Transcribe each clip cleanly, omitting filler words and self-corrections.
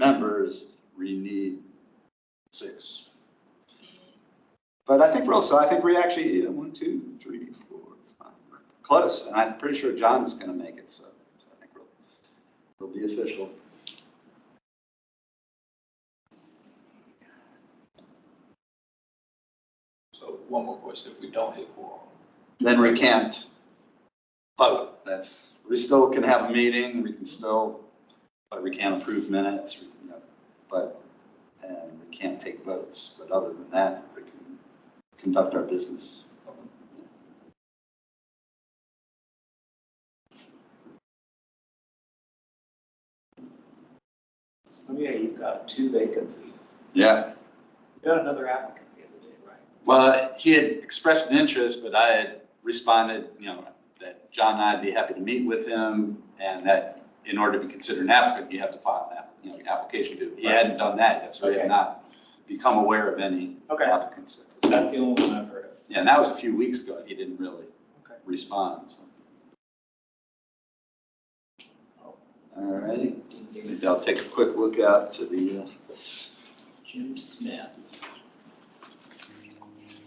members, we need 6. But I think I think we actually 1, 2, 3, 4, 5, close, and I'm pretty sure John is going to make it. So I think we'll be official. So one more question: if we don't hit quorum, then we can't vote. We still can have a meeting. We can still, but we can't approve minutes. And we can't take votes. But other than that, we can conduct our business. oh yeah, you've got 2 vacancies. Yeah. You got another applicant the other day, right? Well, he had expressed an interest, but I had responded, that John and I'd be happy to meet with him, and that in order to be considered an applicant, you have to file an application due. He hadn't done that yet, so he had not become aware of any applicants. That's the only one I've heard of. Yeah, and that was a few weeks ago. He didn't really respond. So. All right. Maybe I'll take a quick look out to the Jim Smith.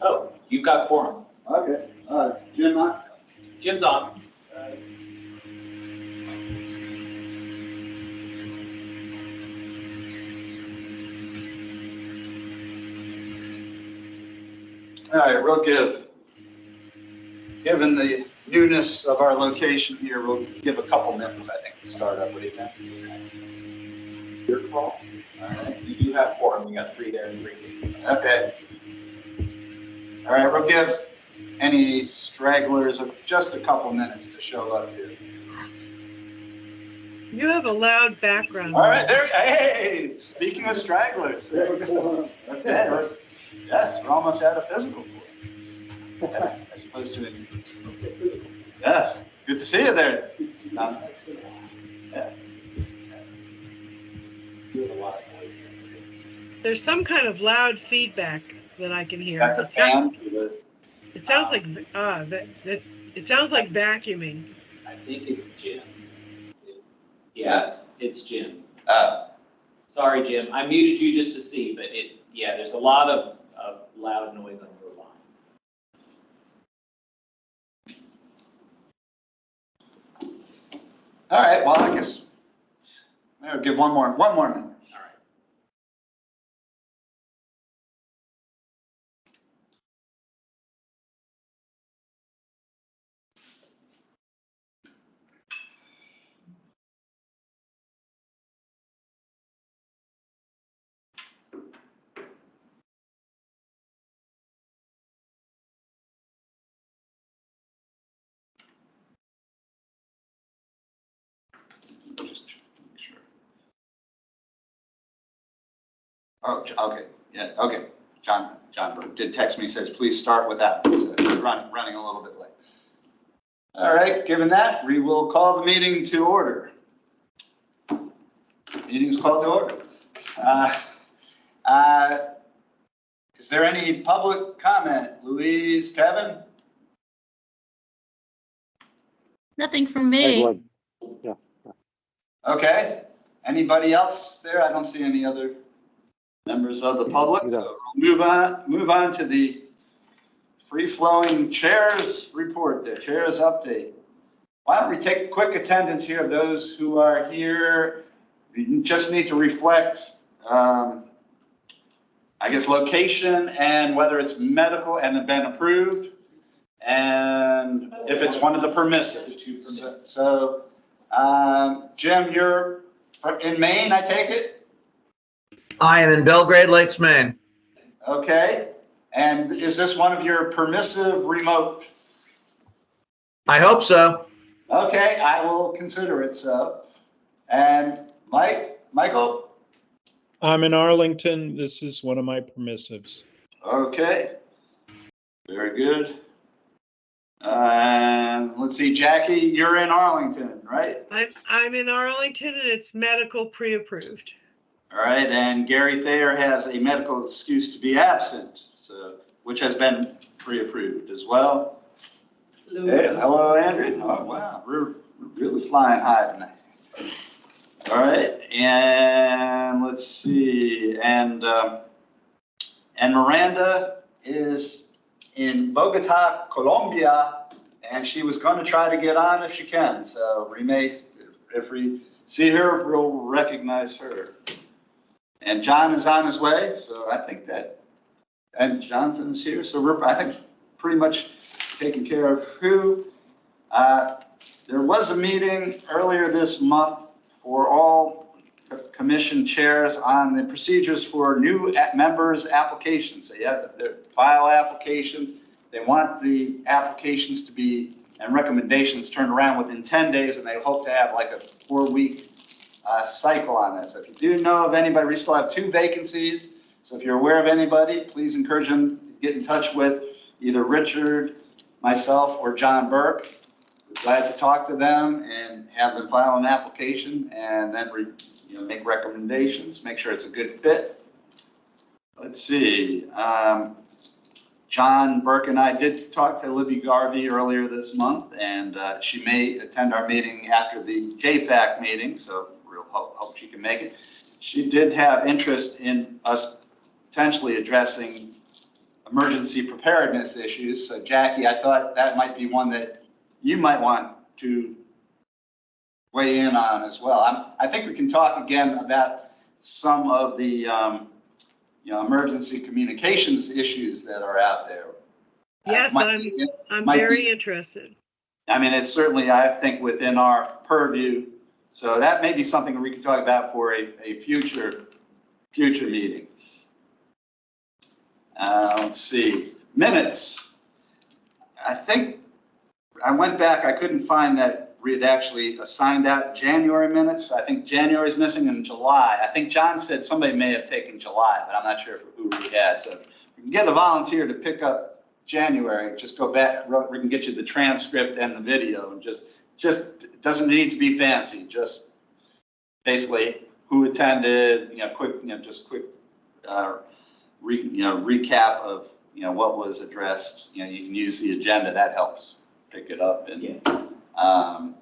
Oh, you've got quorum. Okay. Is Jim on? Jim's on. All right, we'll given the newness of our location here, we'll give a couple minutes, I think, to start up. What do you think? Your call. All right. You do have quorum. You got 3 there and 3 here. Okay. All right, we'll give any stragglers just a couple minutes to show up here. You have a loud background. All right, there. Hey, speaking of stragglers. There we go. Okay. Yes, we're almost at a physical quorum. As opposed to physical. Yes. Good to see you there. Yeah. There's some kind of loud feedback that I can hear. Is that the fan? It sounds like it sounds like vacuuming. I think it's Jim. Yeah, it's Jim. Sorry, Jim. I muted you just to see, but there's a lot of loud noise on your line. All right. Well, I guess I'll give one more minute. All right. Just check to make sure. Oh, okay. Yeah. Okay. John did text me. Says please start with that. So running a little bit late. All right. Given that, we will call the meeting to order. Meeting's called to order. Is there any public comment? Louise, Kevin? Nothing from me. Yeah. Okay. Anybody else there? I don't see any other members of the public. So we'll move on to the free-flowing chairs report there, chairs update. Why don't we take quick attendance here of those who are here? We just need to reflect, I guess, location and whether it's medical and have been approved, and if it's one of the permissive. So, Jim, you're in Maine, I take it? I am in Belgrade Lakes, Maine. Okay. And is this one of your permissive remote? I hope so. Okay, I will consider it so. And Michael? I'm in Arlington. This is one of my permissives. Okay. Very good. And let's see, Jackie, you're in Arlington, right? I'm in Arlington and it's medical pre-approved. All right, and Gary Thayer has a medical excuse to be absent, so which has been pre-approved as well. Hello. Hey, hello, Andrew. Oh, wow, we're really flying high tonight. All right, and And Miranda is in Bogota, Colombia, and she was going to try to get on if she can. So we may, if we see her, we'll recognize her. And John is on his way, so I think that, and Jonathan's here, so we're, I think, pretty much taking care of who. There was a meeting earlier this month for all commission chairs on the procedures for new members' applications. So you have to file applications. They want the applications to be, and recommendations turned around within 10 days, and they hope to have like a 4-week cycle on this. So if you do know of anybody, we still have 2 vacancies. So if you're aware of anybody, please encourage them to get in touch with either Richard, myself, or John Burke. We're glad to talk to them and have them file an application and then make recommendations, make sure it's a good fit. Let's see. John Burke and I did talk to Libby Garvey earlier this month, and she may attend our meeting after the JFAC meeting, so we'll hope she can make it. She did have interest in us potentially addressing emergency preparedness issues. So Jackie, I thought that might be one that you might want to weigh in on as well. I think we can talk again about some of the emergency communications issues that are out there. Yes, I'm very interested. I mean, it's certainly, I think, within our purview. So that may be something we can talk about for a future meeting. Let's see, minutes. I think I went back, I couldn't find that we had actually assigned out January minutes. I think January is missing in July. I think John said somebody may have taken July, but I'm not sure who we had. So we can get a volunteer to pick up January, just go back, we can get you the transcript and the video, and just it doesn't need to be fancy, just basically who attended, quick recap of what was addressed. You can use the agenda, that helps pick it up. And Yes.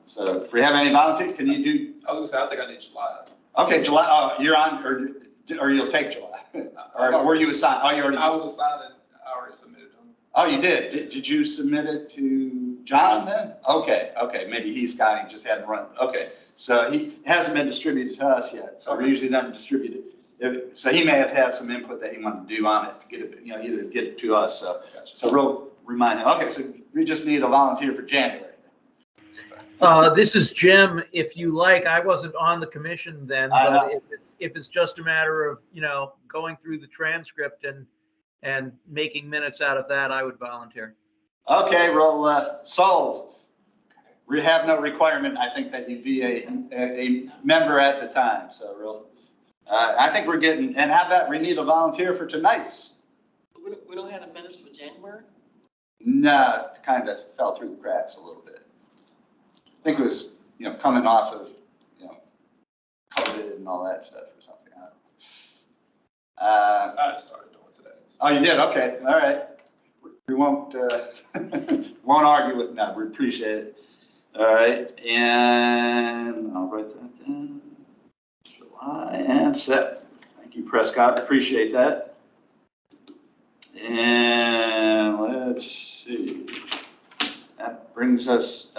So if we have any volunteers, can you do? I was gonna say, I think I need July. Okay, July. Oh, you're on, or you'll take July, or were you assigned? Oh, you already. I was assigned and I already submitted them. Oh, you did. Did you submit it to John then? Okay, maybe he just hadn't run. Okay, so he hasn't been distributed to us yet. So we usually never distribute it. So he may have had some input that he wanted to do on it to get it, either get it to us. So, Gotcha. So we'll remind him. Okay, so we just need a volunteer for January. This is Jim. If you like, I wasn't on the commission then, but if it's just a matter of, going through the transcript and making minutes out of that, I would volunteer. Okay, well, sold. We have no requirement, I think, that you be a member at the time. So I think we're getting, and how about we need a volunteer for tonight's? We don't have the minutes for January? No, it kind of fell through the cracks a little bit. I think it was, coming off of, COVID and all that stuff or something. I started doing today. Oh, you did? Okay, all right. We won't won't argue with that. We appreciate it. All right, and I'll write that down. July and set. Thank you, Prescott. Appreciate that. And let's see. That brings us.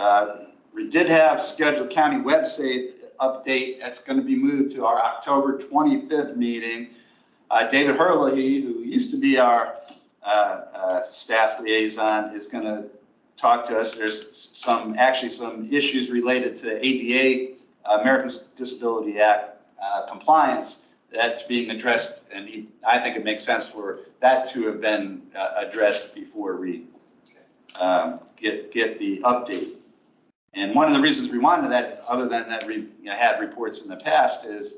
We did have scheduled county website update. That's going to be moved to our October 25th meeting. David Hurley, who used to be our staff liaison, is going to talk to us. There's actually some issues related to ADA, Americans with Disability Act compliance that's being addressed, and I think it makes sense for that to have been addressed before we get the update. And one of the reasons we wanted that, other than that we had reports in the past, is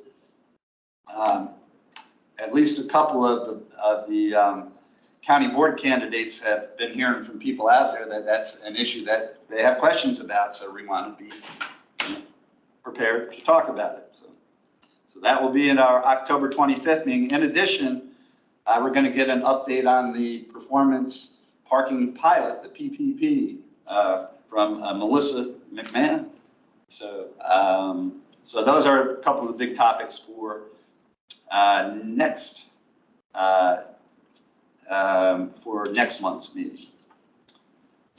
at least a couple of the county board candidates have been hearing from people out there that that's an issue that they have questions about. So we want to be prepared to talk about it. So that will be in our October 25th meeting. In addition, we're going to get an update on the performance parking pilot, the PPP, from Melissa McMahon. So those are a couple of the big topics for next for next month's meeting.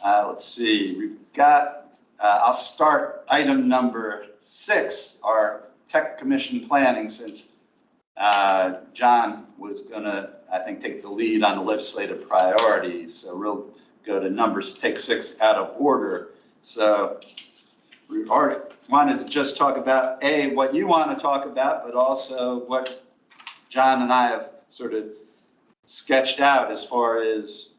Let's see, we've got, I'll start item number 6, our Tech Commission planning, since John was gonna, I think, take the lead on the legislative priorities. So we'll go to numbers, take 6 out of order. So we already wanted to just talk about, A, what you want to talk about, but also what John and I have sort of sketched out as far as,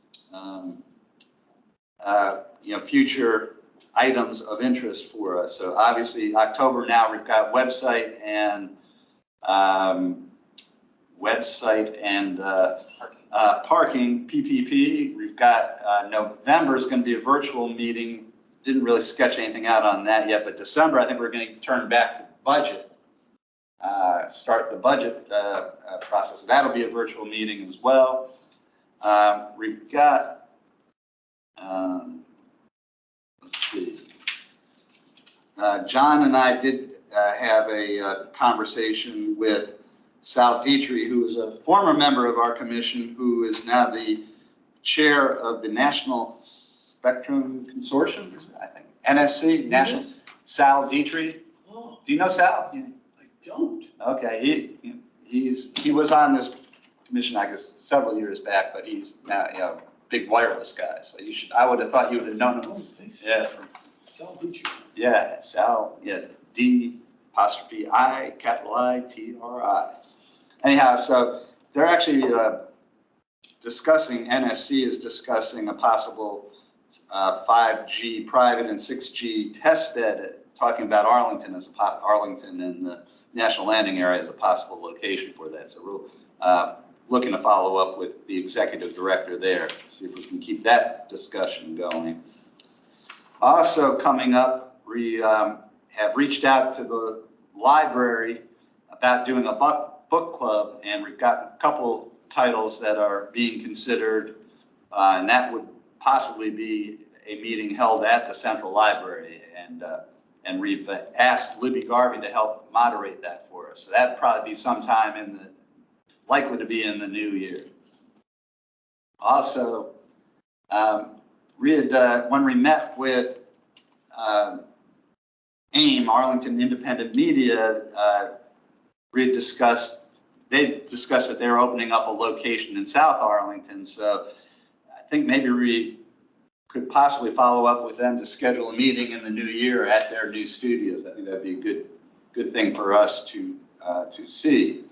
future items of interest for us. So obviously October now, we've got website and parking, PPP. We've got November is going to be a virtual meeting. Didn't really sketch anything out on that yet, but December, I think we're going to turn back to budget, start the budget process. That'll be a virtual meeting as well. We've got, let's see, John and I did have a conversation with Sal Dietrich, who is a former member of our commission, who is now the chair of the National Spectrum Consortium, I think, NSC, National. Sal Dietrich. Oh, Do you know Sal? I don't. Okay, he was on this commission, I guess, several years back, but he's now, big wireless guy. So I would have thought you would have known him. Yeah. Sal Dietrich. Yeah, Sal, D''I''ITRI. Anyhow, so they're actually discussing, NSC is discussing a possible 5G private and 6G test bed, talking about Arlington Arlington and the National Landing Area as a possible location for that. So we're looking to follow up with the executive director there, see if we can keep that discussion going. Also coming up, we have reached out to the library about doing a book club, and we've got a couple titles that are being considered, and that would possibly be a meeting held at the Central Library, and we've asked Libby Garvey to help moderate that for us. So that'd probably be sometime likely to be in the new year. Also, when we met with AIM, Arlington Independent Media, they discussed that they're opening up a location in South Arlington. So I think maybe we could possibly follow up with them to schedule a meeting in the new year at their new studios. I think that'd be a good thing for us to see.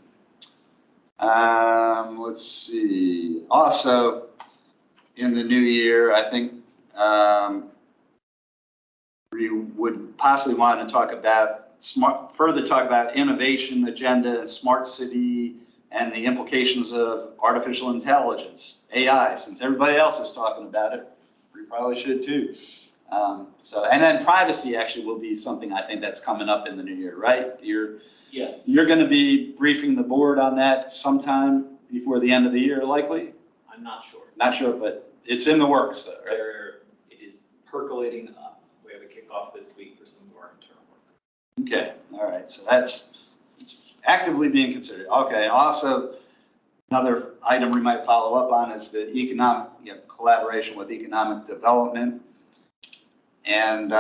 Let's see. Also, in the new year, I think we would possibly want to talk about further talk about innovation agenda and smart city and the implications of artificial intelligence, AI. Since everybody else is talking about it, we probably should too. And then privacy actually will be something I think that's coming up in the new year, right? Yes. You're going to be briefing the board on that sometime before the end of the year, likely? I'm not sure. Not sure, but it's in the works though, right? It is percolating up. We have a kickoff this week for some of our internal work. Okay, all right, so it's actively being considered. Okay, also another item we might follow up on is the economic collaboration with economic development. And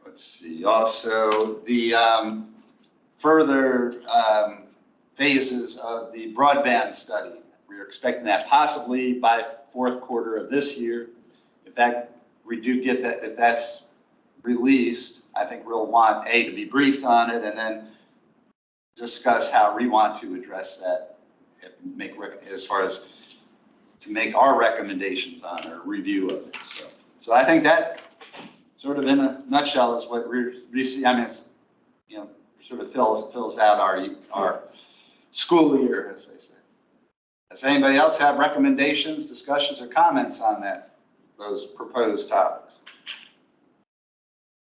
let's see, also the further phases of the broadband study. We're expecting that possibly by fourth quarter of this year. If that's released, I think we'll want to be briefed on it and then discuss how we want to address that, as far as to make our recommendations on or review of it. So I think that sort of in a nutshell is what we see. I mean, it's, sort of fills out our school year, as they say. Does anybody else have recommendations, discussions, or comments on those proposed topics?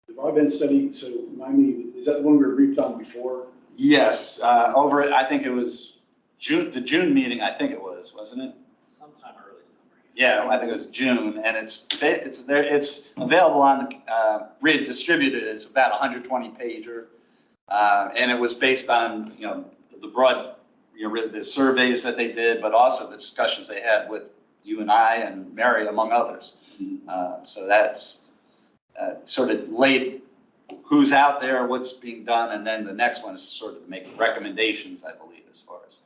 The broadband study, so remind me, is that the one we were briefed on before? Yes, I think it was the June meeting, I think it was, wasn't it? Sometime early summer. Yeah, I think it was June, and it's available on the RID distributed. It's about 120 pager, and it was based on the broad the surveys that they did, but also the discussions they had with you and I and Mary, among others. So that's sort of laid who's out there, what's being done, and then the next one is sort of make recommendations, I believe, as far as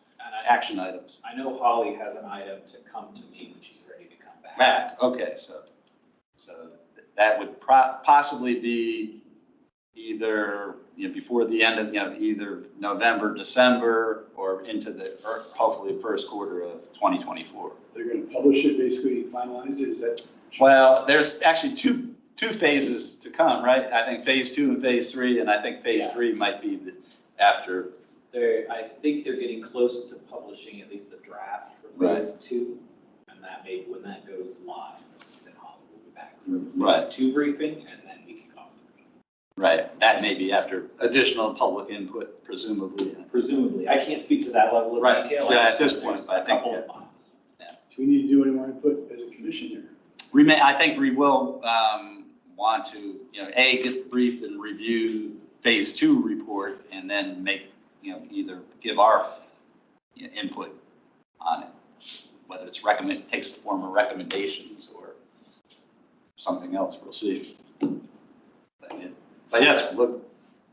action items. I know Holly has an item to come to me when she's ready to come back. Okay, so that would possibly be either, before the end of, either November, December, or into or hopefully first quarter of 2024. They're going to publish it, basically finalize it, is that? Well, there's actually two phases to come, right? I think phase 2 and phase 3, and I think phase 3 might be after. I think they're getting close to publishing at least the draft for phase 2, and that may, when that goes live, then Holly will be back for phase 2 briefing, and then we kick off the briefing. Right, that may be after additional public input, presumably. Presumably, I can't speak to that level of detail. Yeah, at this point, I think. A couple of months. Do we need to do any more input as a commission here? I think we will want to, get briefed and review phase 2 report, and then make, either give our input on it, whether it's takes the form of recommendations or something else. We'll see. But yes, look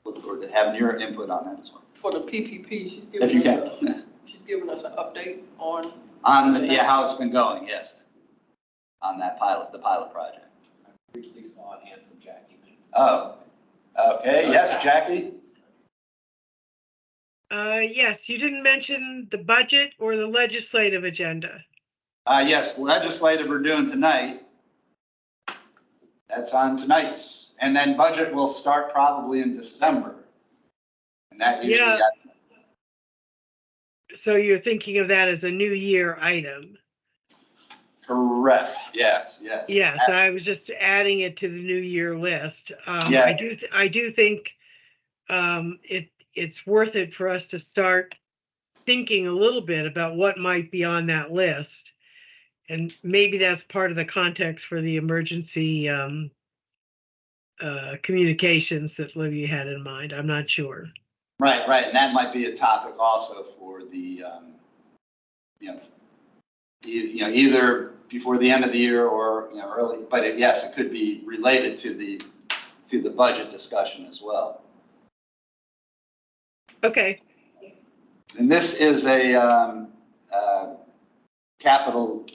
forward to having your input on that as well. For the PPP, If you can. She's giving us an update on. How it's been going, yes. On that the pilot project. I briefly saw a hand from Jackie. Oh, okay. Yes, Jackie? Yes, you didn't mention the budget or the legislative agenda. Yes, legislative we're doing tonight. That's on tonight's. And then budget will start probably in December. And that usually. Yeah. So you're thinking of that as a new year item? Correct. Yes. Yes, I was just adding it to the new year list. Yeah. I do think it's worth it for us to start thinking a little bit about what might be on that list. And maybe that's part of the context for the emergency communications that Livy had in mind. I'm not sure. Right. And that might be a topic also for the, either before the end of the year or, early, but yes, it could be related to the budget discussion as well. Okay. And this is a capital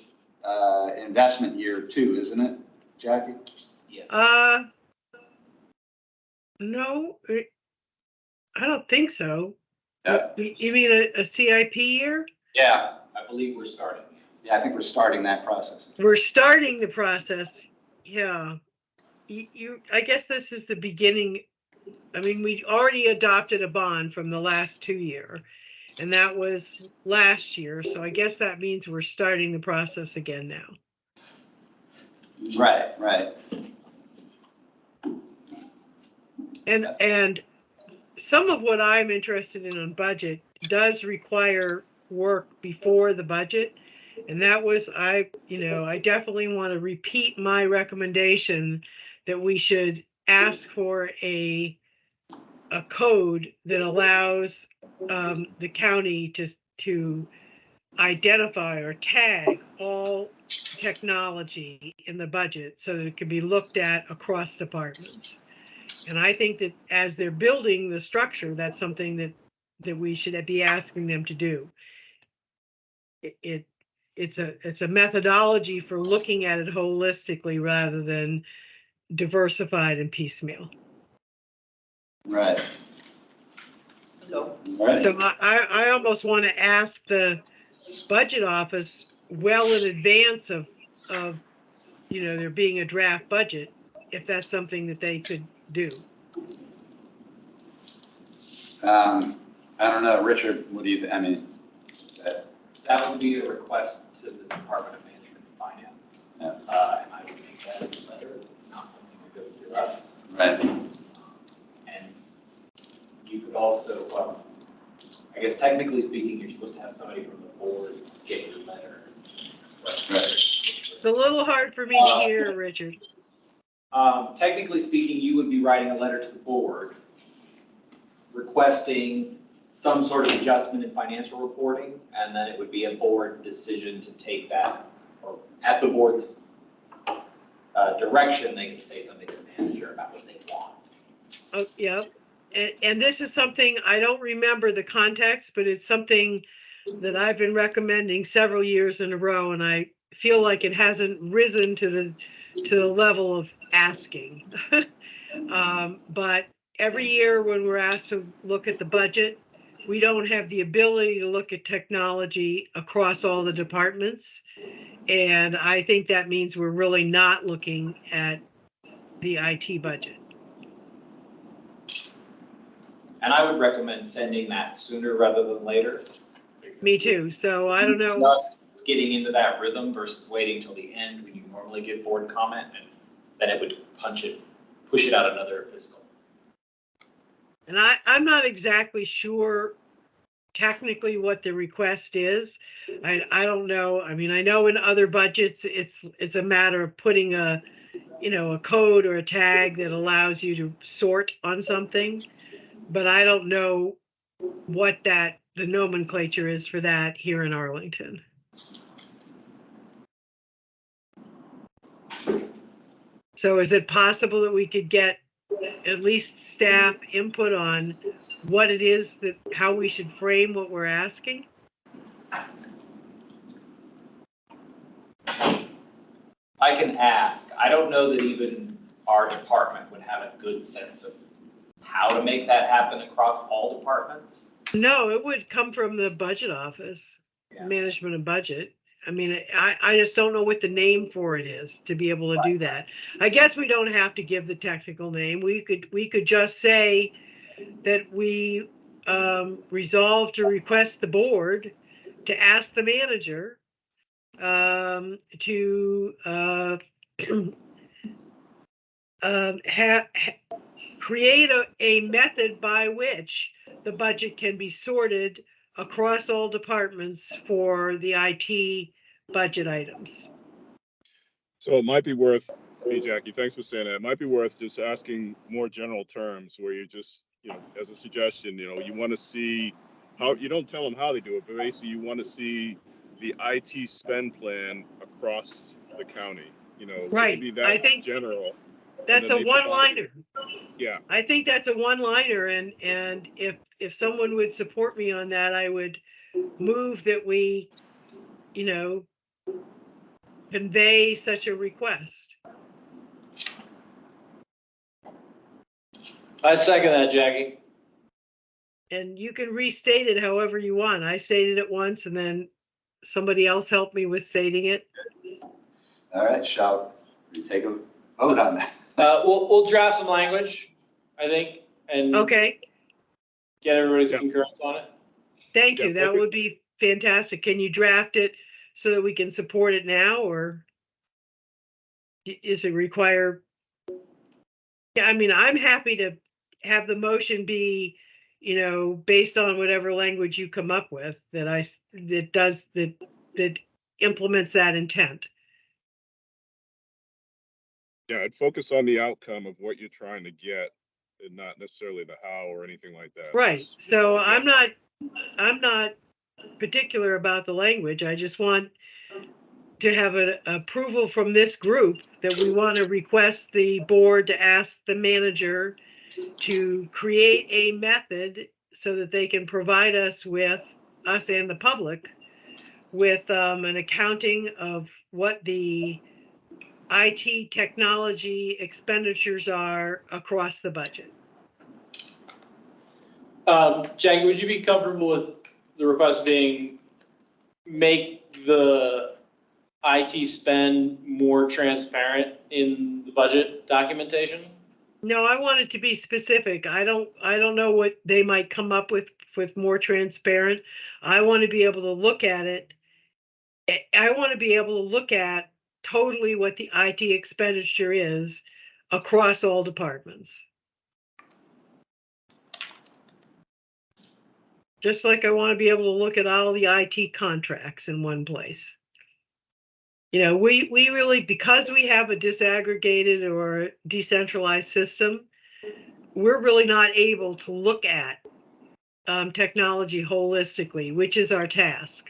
investment year too, isn't it, Jackie? Yeah. No, I don't think so. Yeah. You mean a CIP year? Yeah. I believe we're starting. Yes. Yeah, I think we're starting that process. We're starting the process. Yeah. I guess this is the beginning. I mean, we already adopted a bond from the last 2 year, and that was last year. So I guess that means we're starting the process again now. Right. And some of what I'm interested in on budget does require work before the budget. And that was, I definitely want to repeat my recommendation that we should ask for a code that allows the county to identify or tag all technology in the budget so that it can be looked at across departments. And I think that as they're building the structure, that's something that we should be asking them to do. It's a methodology for looking at it holistically rather than diversified and piecemeal. Right. So, So I almost want to ask the budget office well in advance of there being a draft budget, if that's something that they could do. I don't know, Richard, what do you think? I mean, That would be a request to the Department of Management and Finance. Yeah. And I would make that as a letter, not something that goes through us. right. And you could also, well, I guess technically speaking, you're supposed to have somebody from the board get your letter. It's a little hard for me to hear, Richard. Technically speaking, you would be writing a letter to the board requesting some sort of adjustment in financial reporting, and then it would be a board decision to take that, or at the board's direction, they can say something to the manager about what they want. Oh, yeah. And this is something, I don't remember the context, but it's something that I've been recommending several years in a row, and I feel like it hasn't risen to the level of asking. But every year when we're asked to look at the budget, we don't have the ability to look at technology across all the departments. And I think that means we're really not looking at the IT budget. And I would recommend sending that sooner rather than later. Me too. So I don't know. Just getting into that rhythm versus waiting till the end when you normally get board comment, and then it would push it out another fiscal. And I'm not exactly sure technically what the request is. I don't know. I mean, I know in other budgets, it's a matter of putting a code or a tag that allows you to sort on something, but I don't know what the nomenclature is for that here in Arlington. So is it possible that we could get at least staff input on what it is how we should frame what we're asking? I can ask. I don't know that even our department would have a good sense of how to make that happen across all departments. No, it would come from the budget office, management and budget. I mean, I just don't know what the name for it is to be able to do that. I guess we don't have to give the technical name. We could just say that we resolve to request the board to ask the manager to create a method by which the budget can be sorted across all departments for the IT budget items. So it might be worth, hey Jackie, thanks for saying that. It might be worth just asking more general terms where you just, as a suggestion, you want to see how, you don't tell them how they do it, but basically you want to see the IT spend plan across the county, Right. Maybe that I think general. That's a one-liner. Yeah. I think that's a one-liner, and if someone would support me on that, I would move that we, convey such a request. I second that, Jackie. And you can restate it however you want. I stated it once, and then somebody else helped me with stating it. All right, shall we take a vote on that? We'll draft some language, I think, and Okay, get everybody's concurrence on it. thank you. That would be fantastic. Can you draft it so that we can support it now, or is it require? Yeah, I mean, I'm happy to have the motion be, based on whatever language you come up with that implements that intent. Yeah, I'd focus on the outcome of what you're trying to get and not necessarily the how or anything like that. Right. Just, So I'm not particular about the language. I just want to have an approval from this group that we want to request the board to ask the manager to create a method so that they can provide us and the public with an accounting of what the IT technology expenditures are across the budget. Jackie, would you be comfortable with the request being make the IT spend more transparent in the budget documentation? No, I want it to be specific. I don't know what they might come up with more transparent. I want to be able to look at it. I want to be able to look at totally what the IT expenditure is across all departments. Just like I want to be able to look at all the IT contracts in one place. We really, because we have a disaggregated or decentralized system, we're really not able to look at technology holistically, which is our task.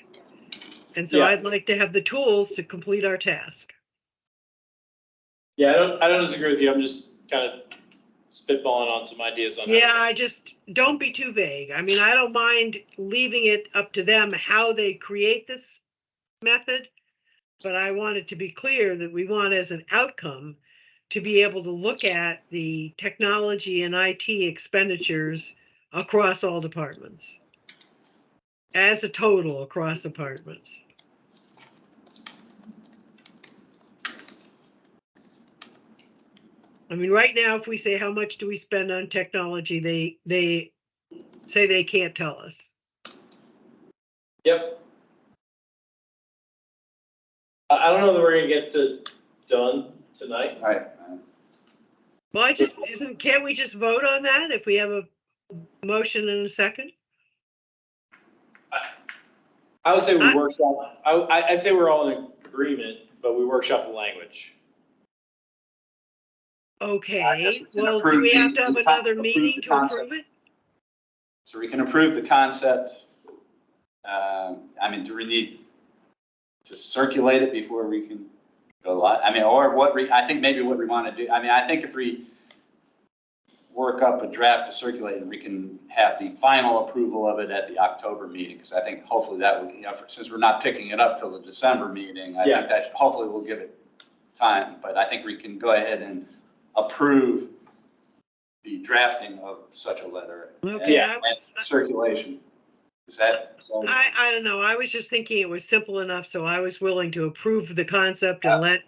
And so Yeah. I'd like to have the tools to complete our task. Yeah, I don't disagree with you. I'm just kind of spitballing on some ideas on. Yeah, I just, don't be too vague. I mean, I don't mind leaving it up to them how they create this method, but I want it to be clear that we want as an outcome to be able to look at the technology and IT expenditures across all departments, as a total across departments. I mean, right now, if we say how much do we spend on technology, they say they can't tell us. Yep. I don't know that we're gonna get to done tonight. All right. Well, can't we just vote on that if we have a motion and a second? I would say we workshop, I'd say we're all in agreement, but we workshop the language. Okay, can well, approve do we have the- to have the another approve meeting the to concept. approve it? So we can approve the concept. I mean, do we need to circulate it before we can go live? I mean, or I think maybe what we want to do, I mean, I think if we work up a draft to circulate it, we can have the final approval of it at the October meeting. Because I think hopefully that would, since we're not picking it up till the December meeting, I think that hopefully we'll give it time. But I think we can go ahead and approve the drafting of such a letter. Okay, and circulation. Is that so? I don't know. I was just thinking it was simple enough, so I was willing to approve the concept and let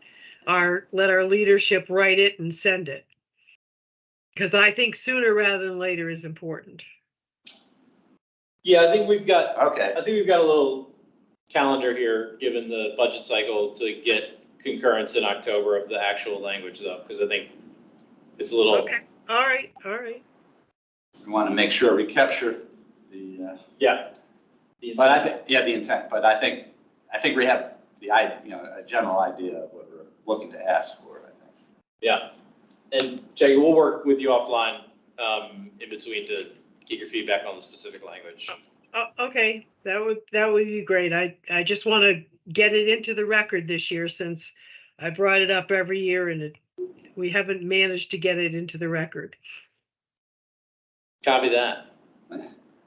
our leadership write it and send it. Because I think sooner rather than later is important. Yeah, I think we've got Okay. a little calendar here, given the budget cycle, to get concurrence in October of the actual language though, because I think it's a little. Okay, all right. We want to make sure we capture the. But I think, the intent, but I think we have a general idea of what we're looking to ask for, I think. Yeah, and Jackie, we'll work with you offline in between to get your feedback on the specific language. Okay, that would be great. I just want to get it into the record this year since I brought it up every year and we haven't managed to get it into the record. Copy that.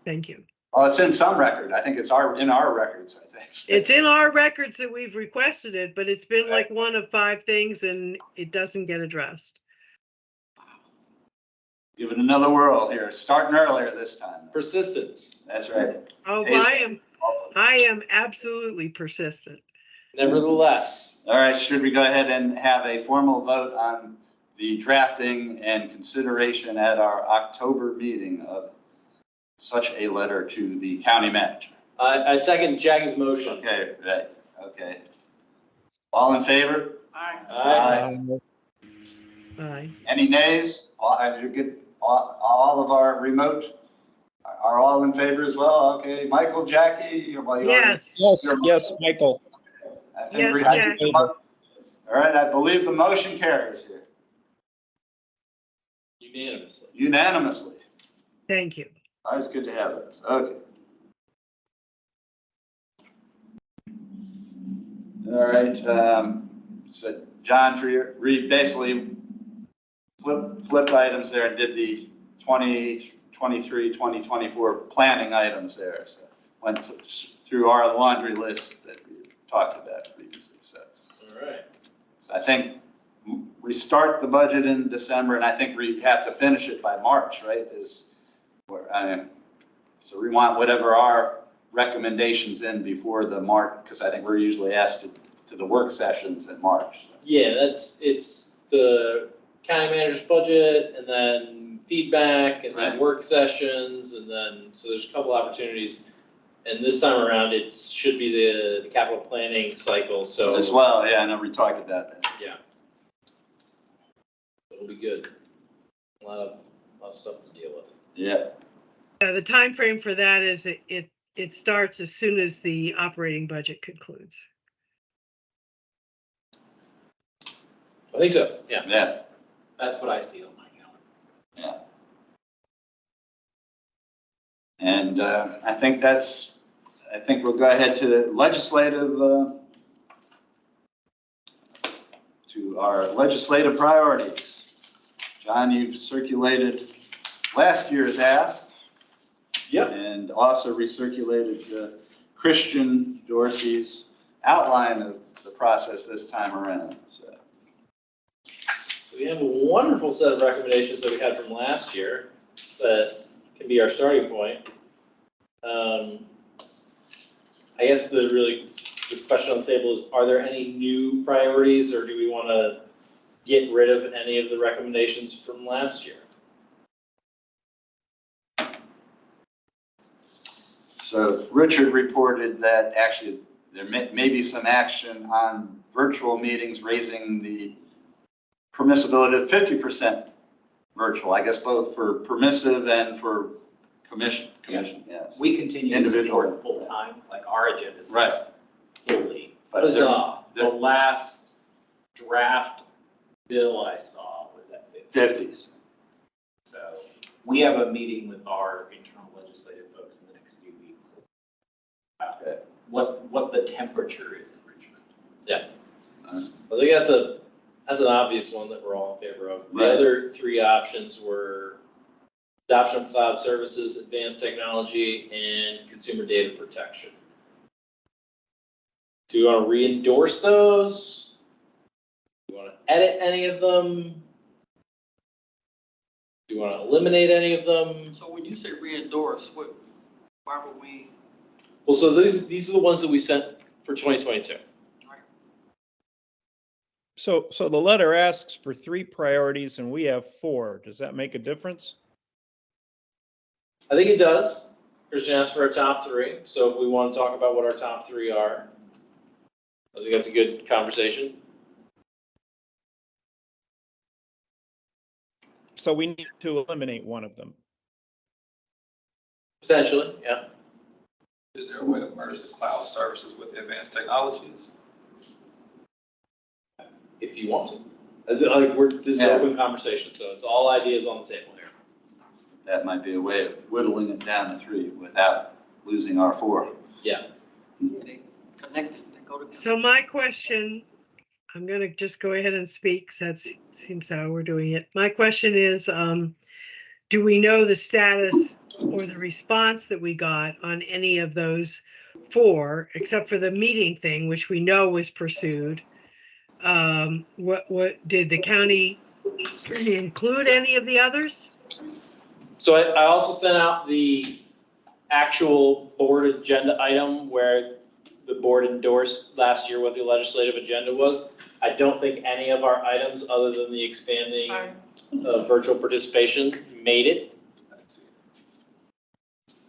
Thank you. Oh, it's in some record. I think it's in our records, I think. It's in our records that we've requested it, but it's been like one of 5 things and it doesn't get addressed. Give it another whirl here, starting earlier this time. Persistence. That's right. Oh, I am absolutely persistent. Nevertheless. All right, should we go ahead and have a formal vote on the drafting and consideration at our October meeting of such a letter to the county manager? I second Jackie's motion. Okay, right, okay. All in favor? Aye. Aye. Any nays? All of our remote are all in favor as well? Okay, Michael, Jackie? Yes. Yes, Michael. Yes, Jackie. All right, I believe the motion carries here. Unanimously. Thank you. Always good to have those. Okay. All right. So John, for your basically flipped items there and did the 2023, 2024 planning items there. So went through our laundry list that we talked about previously. So. All right. So I think we start the budget in December, and I think we have to finish it by March, right? So we want whatever our recommendations in before the March, because I think we're usually asked to the work sessions in March. So. Yeah, it's the county manager's budget, and then feedback, and then work sessions, and then so there's a couple opportunities. And this time around, it should be the capital planning cycle. So as well, yeah, I know we talked about that. Yeah. It'll be good. A lot of stuff to deal with. Yeah. Yeah, the time frame for that is that it starts as soon as the operating budget concludes. I think so. Yeah. Yeah. That's what I see on my calendar. Yeah. And I think we'll go ahead to the legislative, to our legislative priorities. John, you've circulated last year's ask. Yep. And also recirculated Christian Dorsey's outline of the process this time around. So we have a wonderful set of recommendations that we had from last year that can be our starting point. I guess the question on the table is, are there any new priorities, or do we want to get rid of any of the recommendations from last year? So Richard reported that actually there may be some action on virtual meetings, raising the permissibility of 50% virtual, I guess both for permissive and for commission, yes. We continue to Individual. support full-time, like our agenda is Right. fully. But Huzzah. they're- The last draft bill I saw was at 50. 50s. So we have a meeting with our internal legislative folks in the next few weeks. About Okay. what the temperature is in Richmond. Yeah. I think that's an obvious one that we're all in favor of. The Right. other three options were adoption of cloud services, advanced technology, and consumer data protection. Do you want to re-endorse those? Do you want to edit any of them? Do you want to eliminate any of them? So when you say re-endorse, why would we? Well, so these are the ones that we sent for 2022. So the letter asks for 3 priorities and we have 4. Does that make a difference? I think it does. Christian asked for our top 3. So if we want to talk about what our top 3 are, I think that's a good conversation. So we need to eliminate one of them. Potentially, yeah. Is there a way to merge the cloud services with the advanced technologies? If you want to. This is an open conversation, so it's all ideas on the table here. That might be a way of whittling it down to 3 without losing our 4. Yeah. They connect this, they go together. So my question, I'm going to just go ahead and speak, 'cause that seems how we're doing it. My question is, do we know the status or the response that we got on any of those 4, except for the meeting thing, which we know was pursued? What did the county include any of the others? So I also sent out the actual board agenda item where the board endorsed last year what the legislative agenda was. I don't think any of our items, other than the expanding virtual participation, made it.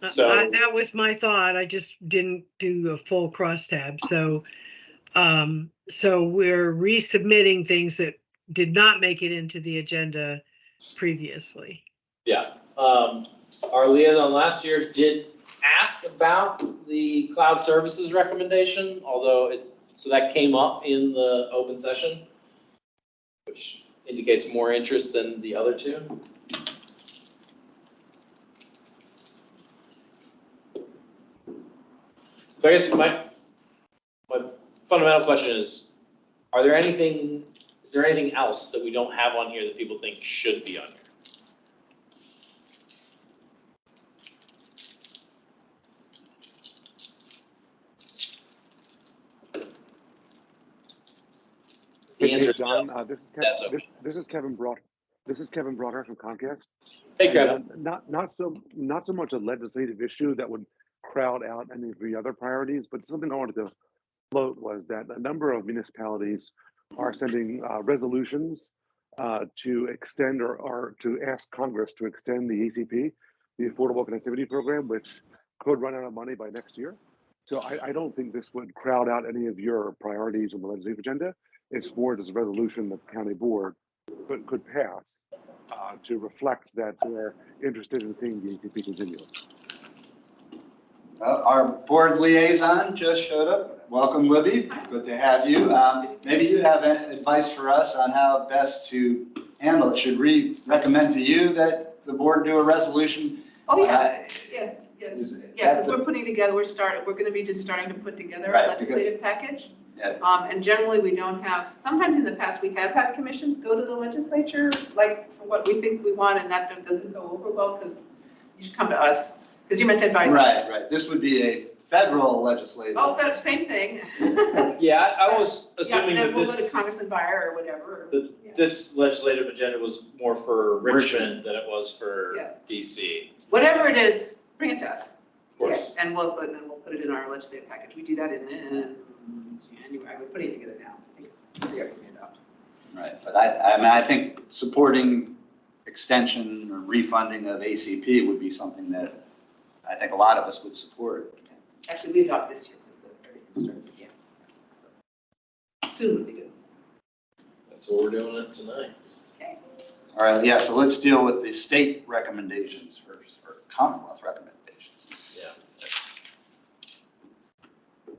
So That was my thought. I just didn't do a full crosstab. So we're resubmitting things that did not make it into the agenda previously. yeah, our liaison last year did ask about the cloud services recommendation, although so that came up in the open session, which indicates more interest than the other 2. So I guess my fundamental question is there anything else that we don't have on here that people think should be on here? The answer is no. John, this is That's Kevin. okay. This is Kevin Broad. This is Kevin Broadhurst from Comcast. Hey, And, Kevin. not so much a legislative issue that would crowd out any of the other priorities, but something I wanted to float was that a number of municipalities are sending resolutions to extend or to ask Congress to extend the ACP, the Affordable Connectivity Program, which could run out of money by next year. So I don't think this would crowd out any of your priorities on the legislative agenda. It's more just a resolution that the county board could pass to reflect that they're interested in seeing the ACP continue. Our board liaison just showed up. Welcome, Libby. Good to have you. Maybe you have advice for us on how best to handle it. Should we recommend to you that the board do a resolution? Oh, yeah. Yes. Is- Yeah, because we're putting together, we're going to be just starting to put together a Right, legislative package. Yeah. And generally, we don't have, sometimes in the past, we have had commissions go to the legislature, like, for what we think we want, and that doesn't go over well, because you should come to us, because you're meant to advise us. Right, right. This would be a federal legislative. Oh, but same thing. Yeah, I was Yeah, assuming then that we'll go to this, Congressman Byer or whatever. Yeah. this legislative agenda was more for Richmond. Richmond than it was for Yeah. DC. Whatever it is, bring it to us. Of course. Yeah, and we'll put it in our legislative package. We do that in January. We're putting it together now. I think it's everything adopt. Right, but I mean, I think supporting extension or refunding of ACP would be something that I think a lot of us would support. Actually, we adopt this year because everything starts again. So soon would be good. That's what we're doing it tonight. Okay. All right, yeah, so let's deal with the state recommendations first, or Commonwealth recommendations. Yeah.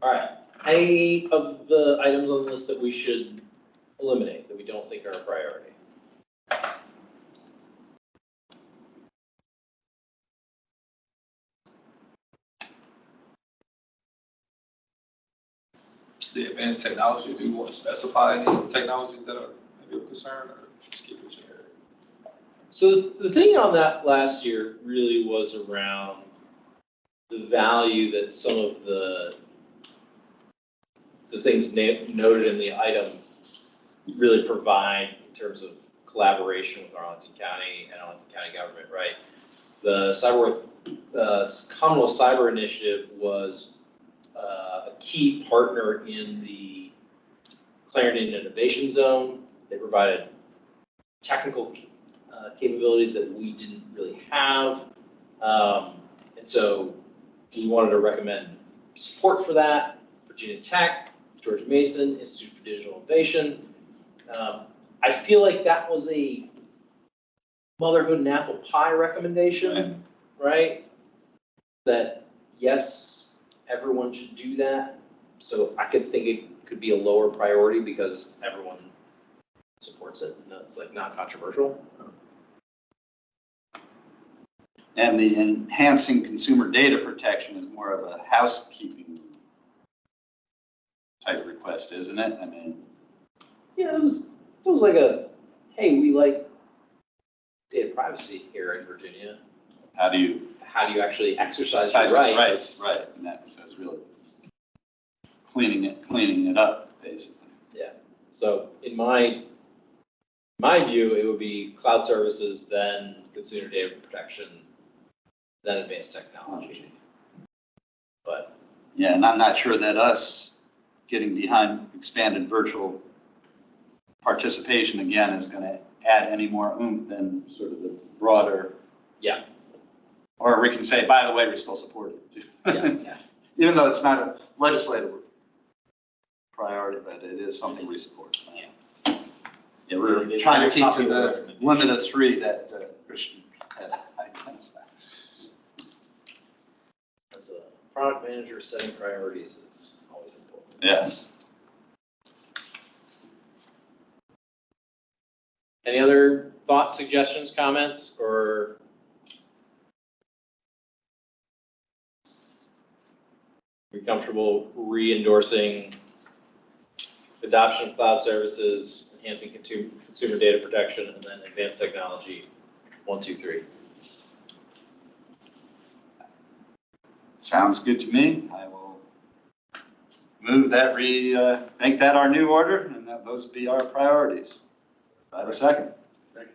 All right. Any of the items on the list that we should eliminate, that we don't think are a priority? The advanced technology, do you want to specify any technologies that are maybe of concern, or just keep it generic? So the thing on that last year really was around the value that some of the things noted in the item really provide in terms of collaboration with Arlington County and Arlington County government, right? The Commonwealth Cyber Initiative was a key partner in the Clarendon Innovation Zone. They provided technical capabilities that we didn't really have. And so we wanted to recommend support for that. Virginia Tech, George Mason, Institute for Digital Innovation. I feel like that was a motherhood and apple pie recommendation, right? That yes, everyone should do that. So I could think it could be a lower priority because everyone supports it. No, it's like not controversial. And the enhancing consumer data protection is more of a housekeeping type request, isn't it? I mean. Yeah, it was like a, hey, we like data privacy here in Virginia. How do you actually exercise your rights? Right, and that, so it's really cleaning it up, basically. Yeah, so in my view, it would be cloud services, then consumer data protection, then advanced technology. But. Yeah, and I'm not sure that us getting behind expanded virtual participation again is going to add any more oomph than sort of the broader. Yeah. Or we can say, by the way, we still support it. Yeah. Even though it's not a legislative priority, but it is something we support. Yeah. Yeah, we're trying to keep to the limit of 3 that Christian had identified. As a product manager, setting priorities is always important. Yes. Any other thoughts, suggestions, comments, or? Are you comfortable re-endorsing adoption of cloud services, enhancing consumer data protection, and then advanced technology, 1, 2, 3? Sounds good to me. I will move that make that our new order, and that those be our priorities. Do I have a second? Second.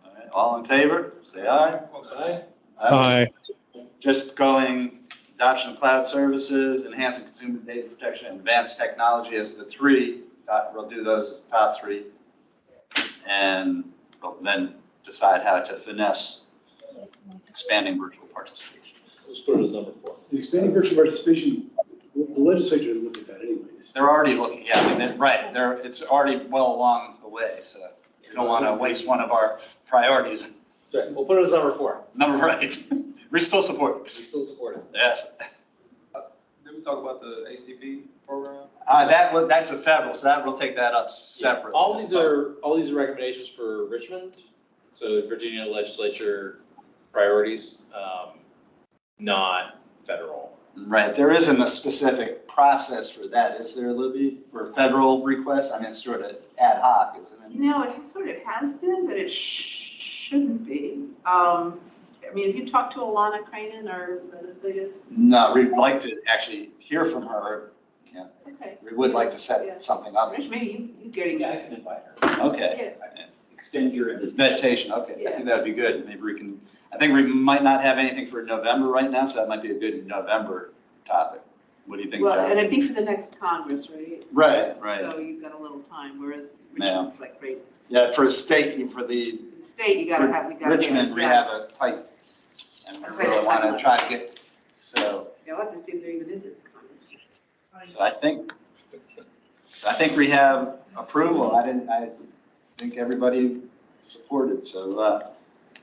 All right, all in favor, say aye. Aye. Aye. Just going adoption of cloud services, enhancing consumer data protection, and advanced technology as the 3. We'll do those as the top 3. And we'll then decide how to finesse expanding virtual participation. Let's put it as number 4. The expanding virtual participation, the legislature will look at that anyways. They're already looking, yeah, I mean, it's already well along the way, so you don't want to waste one of our priorities. Right, we'll put it as number 4. Number right. We still support We still support it. Yes. Did we talk about the ACP program? That's a federal, so we'll take that up separately. All these are recommendations for Richmond, so Virginia legislature priorities. not federal. Right, there isn't a specific process for that, is there, Libby, for federal requests? I mean, it's sort of ad hoc, isn't it? You know, it sort of has been, but it shouldn't be. I mean, if you talk to Alana Cranen, our legislative. No, we'd like to actually hear from her. Yeah, Okay. we would like to set something up. Rich, maybe you getting. Yeah, I can invite her. Okay. Yeah. Extend your. It's meditation, okay, I think that'd be good. Maybe we can, I think we might not have anything for November right now, so that might be a good November topic. What do you think, Well, John? and it'd be for the next Congress, right? Right, right. So you've got a little time, whereas Yeah. Richmond's like great. Yeah, for state, for the The state, you gotta have, we gotta. Richmond, we have a tight, and we really want to try to get, so, Yeah, I'll have to see if there even is a Congress. so I think we have approval. I think everybody supported, so,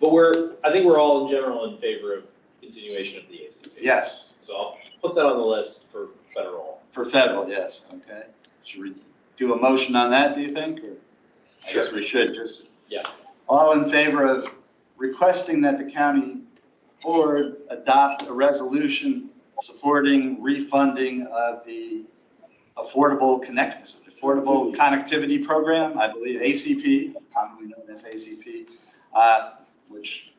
But I think we're all in general in favor of continuation of the ACP. yes, So I'll put that on the list for federal. for federal, yes, okay. Should we do a motion on that, do you think, or? I guess we should, just. Yeah. All in favor of requesting that the county board adopt a resolution supporting refunding of the Affordable Connectivity Program, I believe ACP, commonly known as ACP, which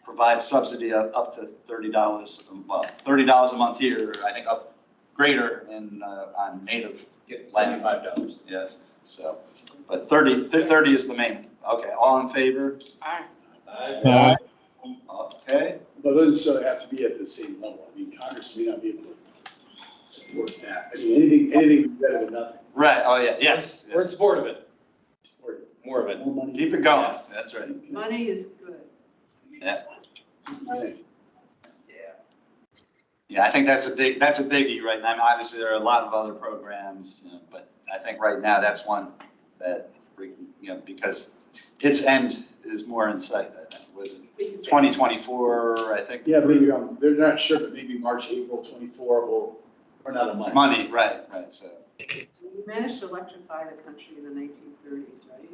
provides subsidy of up to $30, well, $30 a month here, I think up greater in, on native lands. $75. Yes, so, but 30 is the main. Okay, all in favor? Aye. Okay, But it doesn't necessarily have to be at the same level. I mean, Congress may not be able to support that. I mean, anything would be better than nothing. right, oh, yeah, yes. We're in support of it. Support More of it. more money. Keep it going, Yes. that's right. Money is good. Yeah, Money. yeah, I think that's a biggie right now. I mean, obviously, there are a lot of other programs, you know, but I think right now that's one that, you know, because its end is more in sight. I think was it 2024, I think. Yeah, maybe, they're not sure, but maybe March, April 24 will run out of money. Money, right, so. So we managed to electrify the country in the 1930s, right?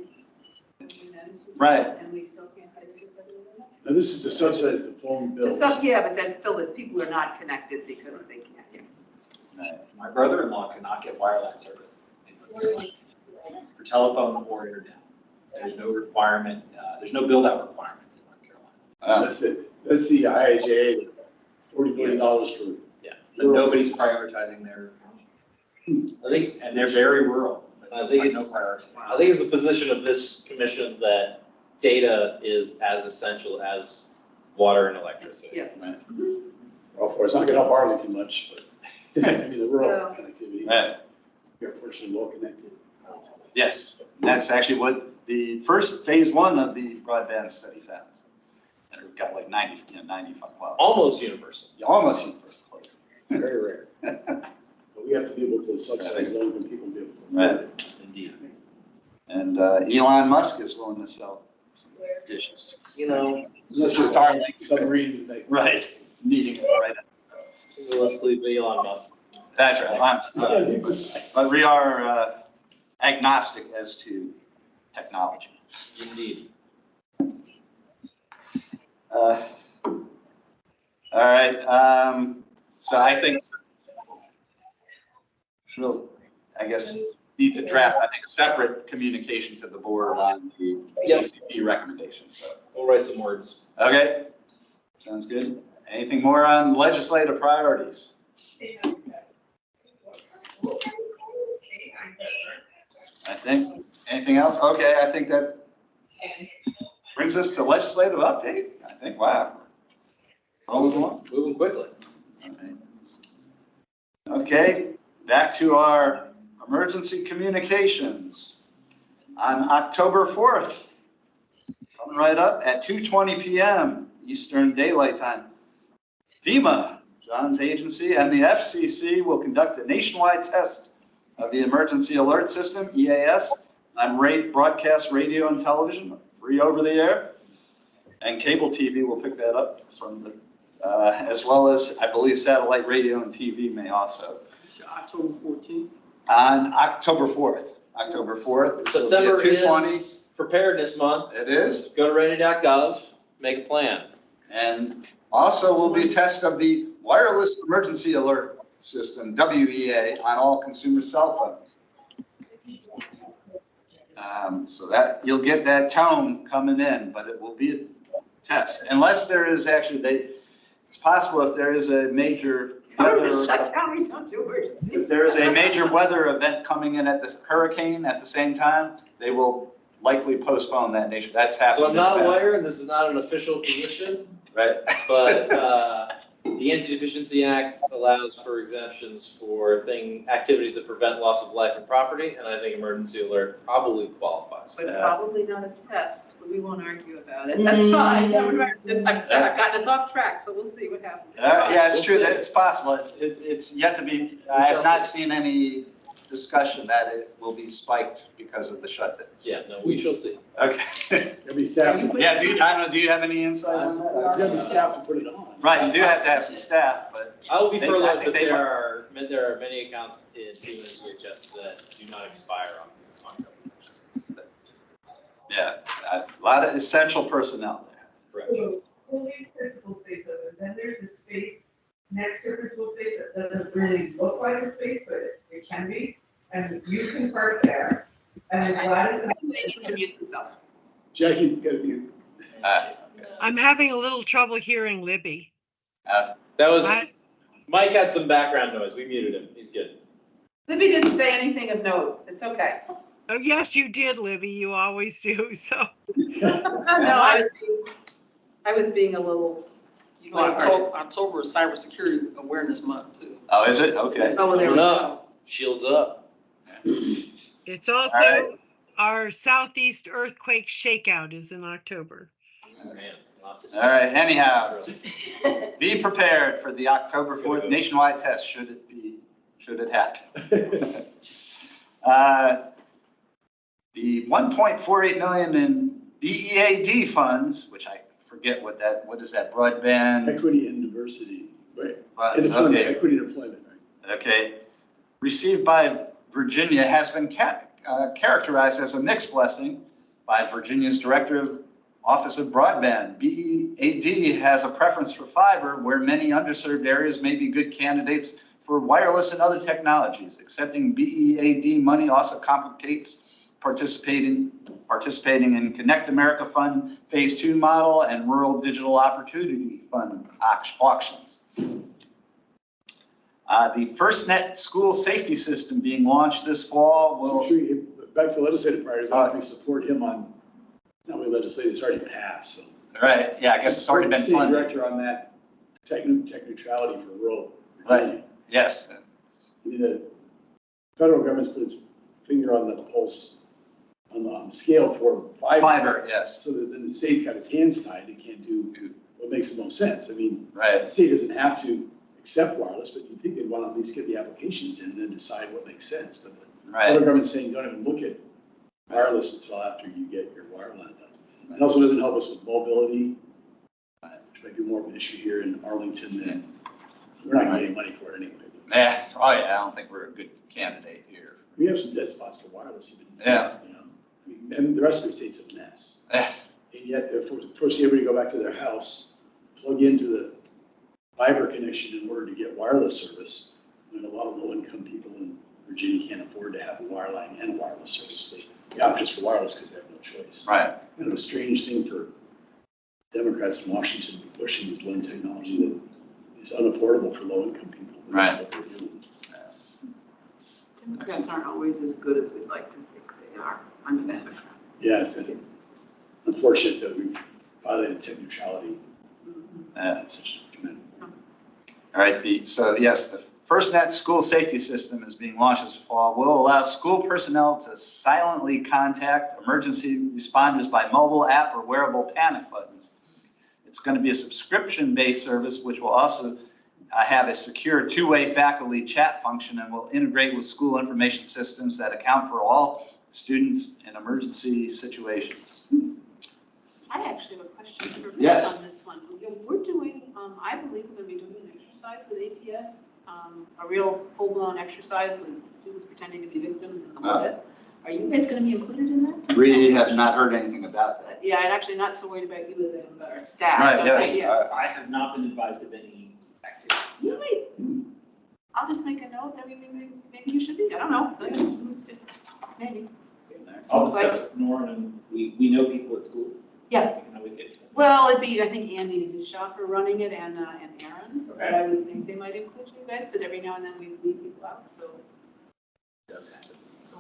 We managed to do Right. that, and we still can't get it to federal level? Now, this is to subsidize the phone bills. Yeah, but there's still, people are not connected because they can't. Right. My brother-in-law could not get wireline service for telephone or internet. There's no requirement, there's no build-out requirements in North Carolina. That's the IIJA, $40 billion for. Yeah, but nobody's prioritizing their county. I think, And they're very rural. I think No it's, priority. I think it's the position of this commission that data is as essential as water and electricity. Yeah. Right. Well, for it's not gonna help Arlington much, but maybe the rural Yeah. connectivity. Right. We're fortunately well connected. Yes, that's actually what the first phase one of the broadband study found. And we've got like 95, well, Almost universal. almost universal. It's very rare. But we have to be able to subsidize low income people to be able to. Right. Indeed. And Elon Musk is willing to sell some dishes. You know, Unless you're Starlink. submarines and they. Right, needing it right. let's leave Elon Musk. That's right. But we are agnostic as to technology. Indeed. All right, so I think we'll, I guess, need to draft, I think, a separate communication to the board on the ACP recommendations. So, We'll write some words. okay, sounds good. Anything more on legislative priorities? I think, anything else? Okay, I think that brings us to legislative update. I think, wow. Rolling along. Moving quickly. All right. Okay, back to our emergency communications. On October 4th, coming right up at 2:20 p.m. Eastern Daylight Time, FEMA, John's agency, and the FCC will conduct a nationwide test of the Emergency Alert System, EAS, on broadcast radio and television, free over the air. And cable TV will pick that up from the, as well as, I believe, satellite radio and TV may also. October 14th. On October 4th. October 4th. This will be at September 2:20. is preparedness month. It is. Go to ready.gov, make a plan. And Also will be a test of the wireless emergency alert system, WEA, on all consumer cell phones. So that you'll get that tone coming in, but it will be a test. Unless there is actually, it's possible if there is a major weather. Shut down, we don't do emergencies. If there is a major weather event coming in at this hurricane at the same time, they will likely postpone that nation. That's happened. So I'm not a lawyer, and this is not an official position, Right. but the Anti-Deficiency Act allows for exemptions for activities that prevent loss of life and property, and I think emergency alert probably qualifies. But probably not a test, but we won't argue about it. That's fine. I've gotten us off track, so we'll see what happens. Yeah, it's We'll true see. that it's possible. It's yet to be, I have not seen any discussion that it will be spiked because of the shutdowns. Yeah, no, we shall see. Okay. There'll be staff to, Yeah, I don't know, do you have any insight on that? there'll be staff to put it on. Right, you do have to have some staff, but. I will be I furloughed, think but they there are many accounts in FEMA and DHS that do not expire on government. Yeah, a lot of essential personnel there. Correct. We'll leave principal space open, then there's a space next to principal space that doesn't really look like a space, but it can be, and you can park there, and then Gladys is. They need to mute themselves. Jackie, you gotta be. I'm having a little trouble hearing Libby. That was, Mike had some background noise. We muted him. He's good. Libby didn't say anything of note. It's okay. Oh, yes, you did, Libby. You always do, so. No, I was being a little. You know, October is Cybersecurity Awareness Month too. Oh, is it? Okay. Oh, well, there we go. Shields up. It's also All right. our Southeast Earthquake Shakeout is in October. Man, lots of All right, anyhow, stuff. be prepared for the October 4th nationwide test, should it happen. The 1.48 million in BEAD funds, which I forget what is that, broadband? Equity and diversity, right. Funds, And employment, okay. equity and employment, right. Okay, received by Virginia has been characterized as a mixed blessing by Virginia's Director of Office of Broadband. BEAD has a preference for fiber, where many underserved areas may be good candidates for wireless and other technologies. Accepting BEAD money also complicates participating in Connect America Fund Phase 2 model and Rural Digital Opportunity Fund auctions. The FirstNet school safety system being launched this fall will. Back to legislative priorities, I think we support him on, it's not really legislative, it's already passed, so. Right, yeah, I guess it's already been City funded. director on that tech neutrality for rural. Right, yes. I mean, the federal government's put its finger on the pulse, on the scale for Fiber, yes. So that then the state's got its hands tied, it can't do what makes the most sense. I mean, Right. the state doesn't have to accept wireless, but you think they'd want to at least get the applications in and then decide what makes sense. But the Right. federal government's saying, don't even look at wireless until after you get your wireline done. It also doesn't help us with mobility, which might be more of an issue here in Arlington than, we're not getting money for it anyway. Yeah, oh yeah, I don't think we're a good candidate here. We have some dead spots for wireless. Even, Yeah. You know, I mean, and the rest of the state's a mess. Yeah. And yet they're forcing everybody to go back to their house, plug into the fiber connection in order to get wireless service. And a lot of low-income people in Virginia can't afford to have a wireline and a wireless service. They opt just for wireless because they have no choice. Right. Kind of a strange thing for Democrats in Washington to be pushing this one technology that is unaffordable for low-income people. Right. That's what they're doing. Democrats aren't always as good as we'd like to think they are. I'm a Democrat. Yeah, it's unfortunate that we violated tech neutrality. That's such a commitment. All right, so yes, the FirstNet school safety system is being launched this fall. Will allow school personnel to silently contact emergency responders by mobile app or wearable panic buttons. It's going to be a subscription-based service, which will also have a secure two-way faculty chat function and will integrate with school information systems that account for all students in emergency situations. I actually have a question for Beth Yes. on this one. You know, we're doing, I believe we're going to be doing an exercise with APS, a real full-blown exercise with students pretending to be victims in the audit. Are you guys gonna be included in that? We have not heard anything about that. Yeah, I'm actually not so worried about you as I am about our staff. Right, don't yes. I? Yeah. I have not been advised of any activity. Really? I'll just make a note, maybe you should be, I don't know, just maybe. I'll Seems like- discuss it with Norm, and we know people at schools. Yeah. We can always get to them. Well, it'd be, I think Andy Dishaw running it and Aaron, but Okay. I would think they might include you guys, but every now and then we leave people out, so. It does happen.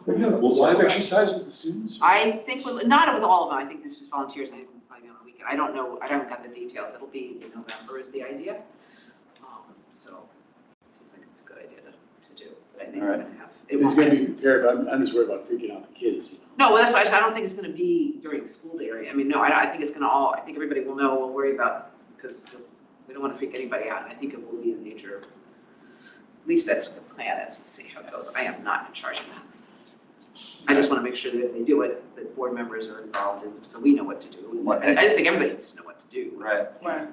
We're gonna live exercise with the students? I think, not with all of them, I think this is volunteers, I think we'll probably be on the weekend, I don't know, I haven't got the details, it'll be in November is the idea. So, it seems like it's a good idea to do, but I think we're gonna have. It's gonna be prepared, but I'm just worried about freaking out the kids. You know? No, well, that's why I don't think it's gonna be during the school day, I mean, no, I think it's gonna I think everybody will know, we'll worry about, because we don't wanna freak anybody out, and I think it will be in nature. At least that's what the plan is, we'll see how it goes, I am not in charge of that. I just wanna make sure that if they do it, that board members are involved, and so we know what to do. I just think everybody needs to know what to do. Right. Right.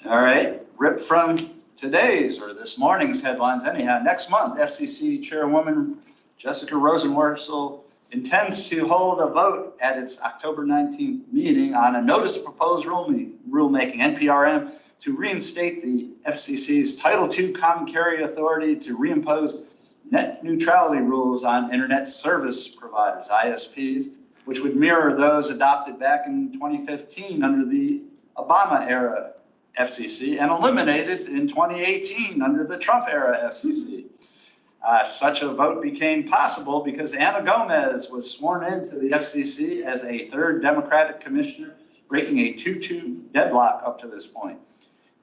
All right, rip from today's or this morning's headlines anyhow. Next month, FCC Chairwoman Jessica Rosenworcel intends to hold a vote at its October 19th meeting on a notice of proposed rulemaking, NPRM, to reinstate the FCC's Title II Common Carrier Authority to reimpose net neutrality rules on internet service providers, ISPs, which would mirror those adopted back in 2015 under the Obama era FCC and eliminated in 2018 under the Trump era FCC. Such a vote became possible because Ana Gomez was sworn into the FCC as a third Democratic commissioner, breaking a 2-2 deadlock up to this point.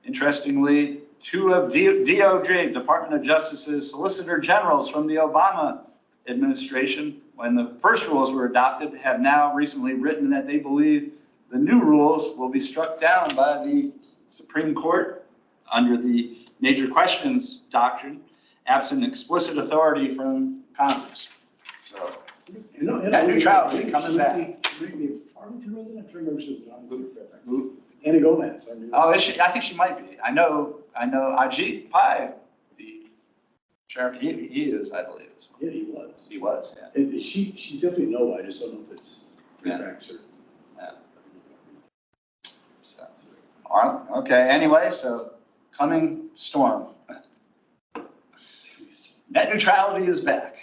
Interestingly, two of DOJ, Department of Justice's Solicitor Generals from the Obama administration, when the first rules were adopted, have now recently written that they believe the new rules will be struck down by the Supreme Court under the major questions doctrine, absent explicit authority from Congress. So, net neutrality coming back. The Arlington resident, I'm trying to remember if she was an Arlington or Fairfax. Ana Gomez. Oh, is she? I think she might be. I know Ajit Pai, the sheriff, he is, I believe. Yeah, he was. He was, yeah. And she's definitely no, I just don't know if it's Fairfax or. Yeah. So, all right, okay, anyway, so coming storm. Net neutrality is back.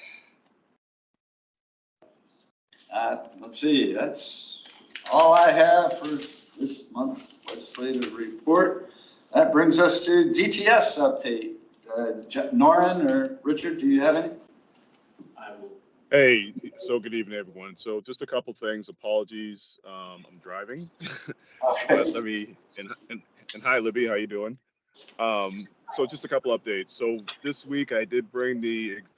Let's see, that's all I have for this month's legislative report. That brings us to DTS update. Norrin or Richard, do you have any? I will. Hey, so good evening, everyone. So just a couple things. Apologies, I'm driving. Okay. But let me, and hi, Libby, how you doing? So just a couple updates. So this week I did bring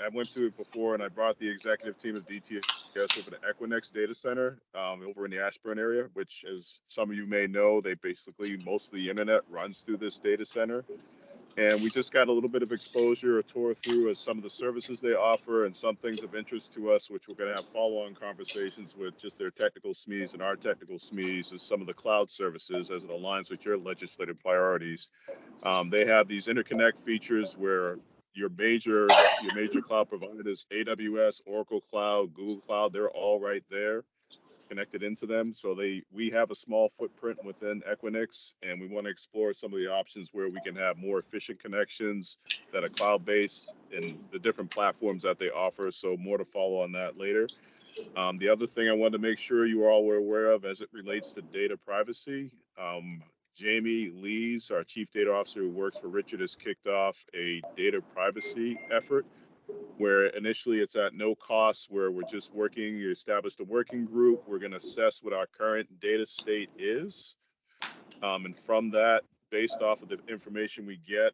I went to it before and I brought the executive team of DTS over to Equinix data center over in the Ashburn area, which as some of you may know, most of the internet runs through this data center. And we just got a little bit of exposure, a tour through as some of the services they offer and some things of interest to us, which we're going to have follow-on conversations with just their technical SMEs and our technical SMEs as some of the cloud services as it aligns with your legislative priorities. They have these interconnect features where your major cloud providers, AWS, Oracle Cloud, Google Cloud, they're all right there, connected into them. So we have a small footprint within Equinix, and we want to explore some of the options where we can have more efficient connections that are cloud-based and the different platforms that they offer. So more to follow on that later. The other thing I wanted to make sure you all were aware of as it relates to data privacy, Jamie Lees, our chief data officer who works for Richard, has kicked off a data privacy effort where initially it's at no cost, where we're just working, you established a working group. We're going to assess what our current data state is. And from that, based off of the information we get,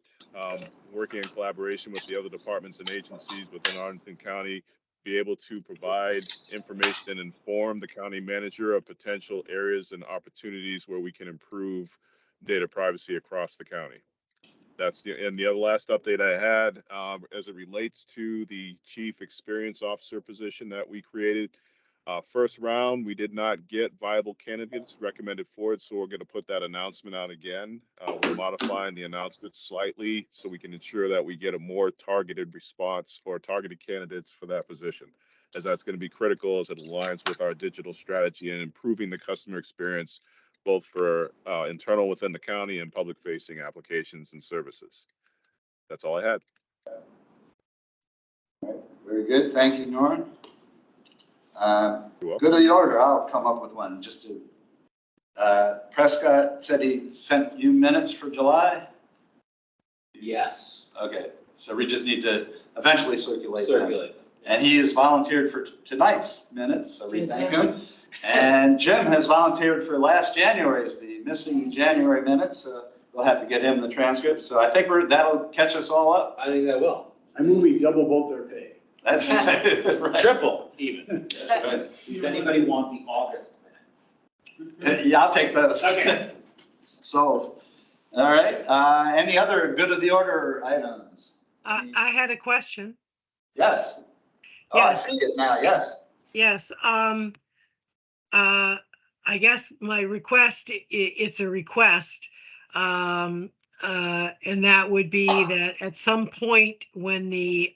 working in collaboration with the other departments and agencies within Arlington County, be able to provide information and inform the county manager of potential areas and opportunities where we can improve data privacy across the county. And the other last update I had as it relates to the chief experience officer position that we created. First round, we did not get viable candidates recommended for it, so we're going to put that announcement out again. We're modifying the announcement slightly so we can ensure that we get a more targeted response or targeted candidates for that position, as that's going to be critical as it aligns with our digital strategy and improving the customer experience, both for internal within the county and public-facing applications and services. That's all I had. All right, very good. Thank you, Norm. Good of the order, I'll come up with one just to, Prescott said he sent you minutes for July? Yes. Okay, so we just need to eventually circulate them. Circulate them. And he has volunteered for tonight's minutes, so we thank him. And Jim has volunteered for last January's, the missing January minutes. We'll have to get him the transcript. So I think that'll catch us all up. I think that will. I move we double both their pay. That's right. Right. Triple, even. Right. Does anybody want the August minutes? Yeah, I'll take those. Okay. Solved. All right. Any other good of the order items? I had a question. Yes. Oh, Yes. I see it now. Yes. Yes, I guess my request, it's a request. And that would be that at some point when the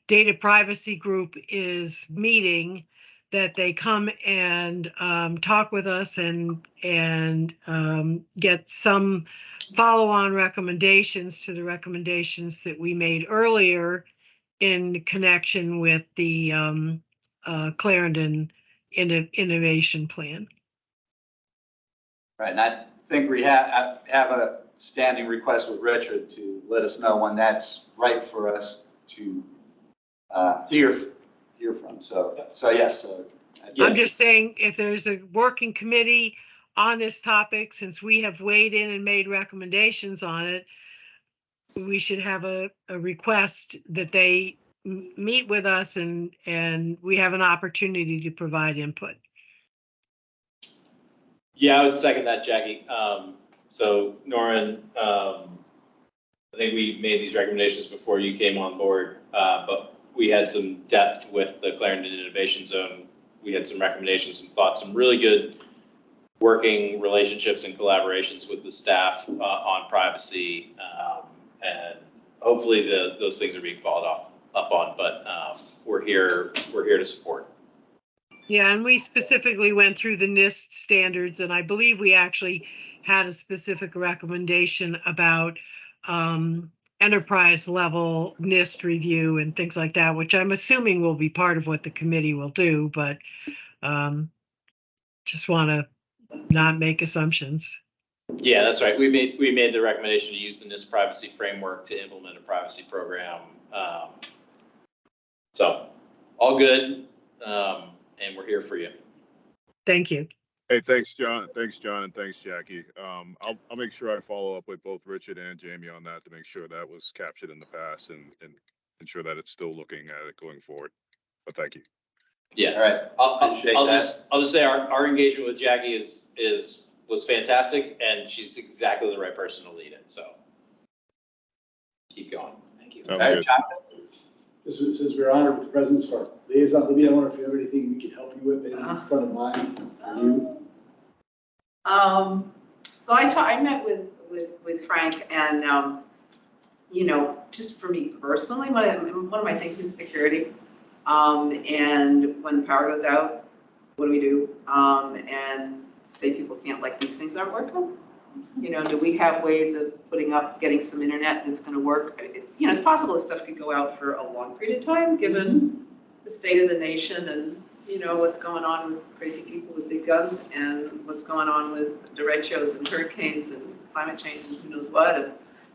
data privacy group is meeting, that they come and talk with us and get some follow-on recommendations to the recommendations that we made earlier in connection with the Clarendon Innovation Plan. Right. And I think we have a standing request with Richard to let us know when that's right for us to hear from. So yes. I'm just saying, if there's a working committee on this topic, since we have weighed in and made recommendations on it, we should have a request that they meet with us and we have an opportunity to provide input. Yeah, I would second that, Jackie. So Norman, I think we made these recommendations before you came on board, but we had some depth with the Clarendon Innovation Zone. We had some recommendations, some thoughts, some really good working relationships and collaborations with the staff on privacy. And hopefully those things are being followed up on, but we're here to support. Yeah, and we specifically went through the NIST standards, and I believe we actually had a specific recommendation about enterprise level NIST review and things like that, which I'm assuming will be part of what the committee will do, but just want to not make assumptions. Yeah, that's right. We made the recommendation to use the NIST privacy framework to implement a privacy program. So all good. And we're here for you. Thank you. Hey, thanks, John. Thanks, John, and thanks, Jackie. I'll make sure I follow up with both Richard and Jamie on that to make sure that was captured in the past and ensure that it's still looking at it going forward. But thank you. Yeah. All right. I'll just say our engagement with Jackie was fantastic, and she's exactly the right person to lead it. So keep going. Thank you. Sounds good. Since we're honored with the presence of our liaison, Libby, I wonder if you have anything we can help you with, anything in front of mind for you? Well, I met with Frank, and you know, just for me personally, one of my things is security. And when the power goes out, what do? And say people can't, like, these things aren't working. You know, do we have ways of getting some internet that's going to work? It's, you know, it's possible this stuff could go out for a long period of time, given the state of the nation and, you know, what's going on with crazy people with big guns and what's going on with derechos and hurricanes and climate change and who knows what, and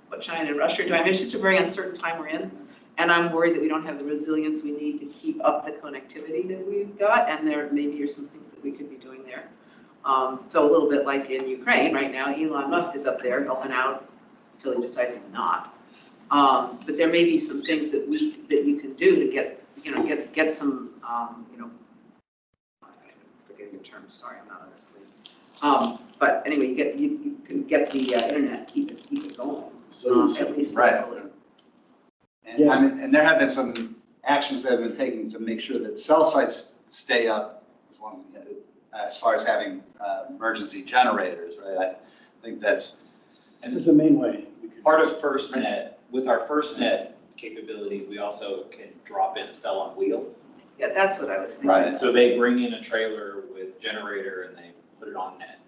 what China and Russia are doing. I mean, it's just a very uncertain time we're in. And I'm worried that we don't have the resilience we need to keep up the connectivity that we've got. And there maybe are some things that we could be doing there. So a little bit like in Ukraine right now, Elon Musk is up there helping out until he decides he's not. But there may be some things that you can do to get some, you know, I'm forgetting your term. Sorry, I'm not on this screen. But anyway, you can get the internet, keep it going. So at least right. And, yeah. I mean, and there have been some actions that have been taken to make sure that cell sites stay up as long as far as having emergency generators, right? I think that's. And it's the main way. Part of FirstNet, with our FirstNet capabilities, we also can drop in a cell on wheels. Yeah, that's what I was thinking. Right. So they bring in a trailer with generator and they put it on net.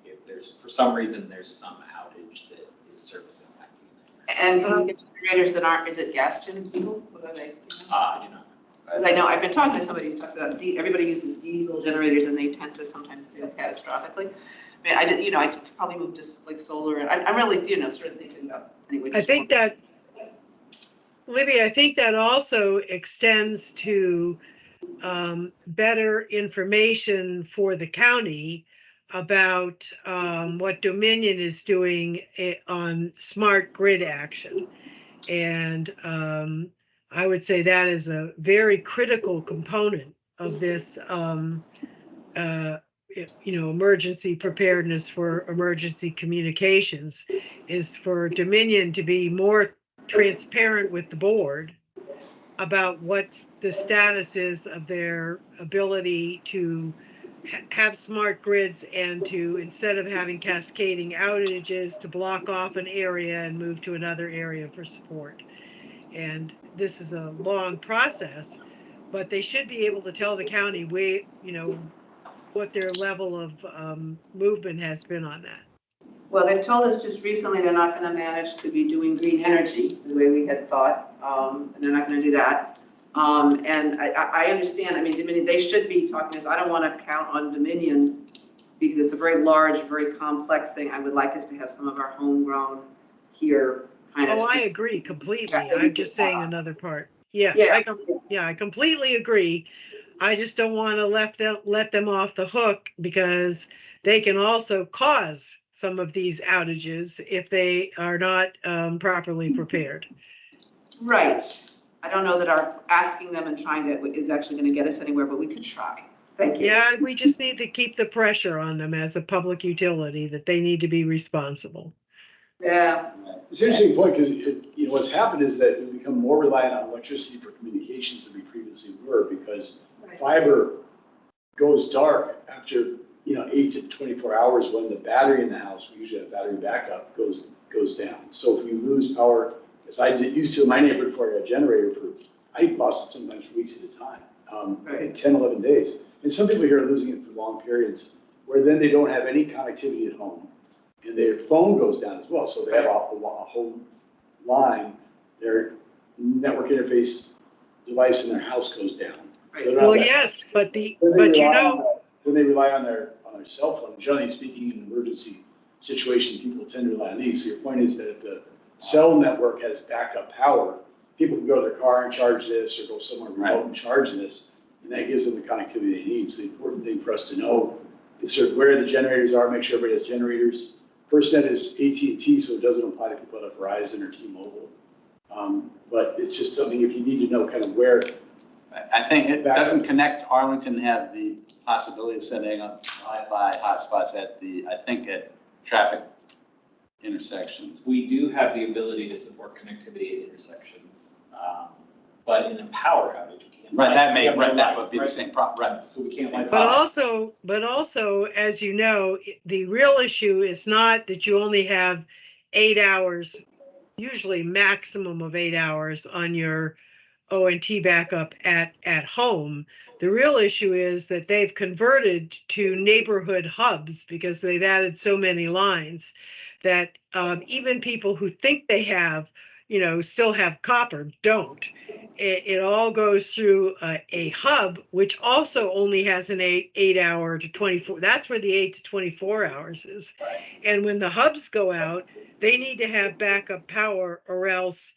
If there's, for some reason, there's some outage that is service impacting. And can you get generators that aren't, is it gas gen, diesel? What are they? I do not. Because I know, I've been talking to somebody who talks about, everybody uses diesel generators and they tend to sometimes fail catastrophically. I mean, I did, I probably moved to like solar, and I'm really, sort of thinking about, anyway. I think that, Libby, I think that also extends to better information for the county about what Dominion is doing on smart grid action. And I would say that is a very critical component of this emergency preparedness for emergency communications, is for Dominion to be more transparent with the board about what the status is of their ability to have smart grids, and to, instead of having cascading outages, to block off an area and move to another area for support. And this is a long process, but they should be able to tell the county what their level of movement has been on that. Well, they've told us just recently they're not going to manage to be doing green energy the way we had thought, and they're not going to do that. And I understand, I mean, Dominion, they should be talking to us. I don't want to count on Dominion because it's a very large, very complex thing. I would like us to have some of our homegrown here kind of. Oh, I agree completely. I'm just saying another part. Yeah, I completely agree. I just don't want to let them off the hook, because they can also cause some of these outages if they are not properly prepared. Right. I don't know that our asking them and trying to is actually going to get us anywhere, but we could try. Thank you. Yeah, we just need to keep the pressure on them as a public utility that they need to be responsible. Yeah. It's an interesting point, because what's happened is that we become more reliant on electricity for communications than we previously were, because fiber goes dark after 8 to 24 hours when the battery in the house, we usually have battery backup, goes down. So if we lose power, as I used to in my neighborhood before I got a generator, I lost it sometimes for weeks at a time, 10, 11 days. And some people here are losing it for long periods, where then they don't have any connectivity at home, and their phone goes down as well. So they have a home line, their network interface device in their house goes down. So well, yes, but when they rely on their cell phone, generally speaking, in an emergency situation, people tend to rely on these. So your point is that if the cell network has backup power, people can go to their car and charge this, or go somewhere remote and charge this, and that gives them the connectivity they need. So the important thing for us to know is sort of where the generators are, make sure everybody has generators. FirstNet is AT&T, so it doesn't apply to people at Verizon or T-Mobile. But it's just something, if you need to know kind of where. I think it doesn't connect. Arlington have the possibility of setting up Wi-Fi hotspots at traffic intersections. We do have the ability to support connectivity at intersections, but in a power outage, we can't. Right, that would be the same problem, right? So we can't. But also, as you know, the real issue is not that you only have 8 hours, usually maximum of 8 hours on your ONT backup at home. The real issue is that they've converted to neighborhood hubs, because they've added so many lines that even people who think they have, still have copper, don't. It all goes through a hub, which also only has an 8 hour to 24. That's where the 8 to 24 hours is. And when the hubs go out, they need to have backup power, or else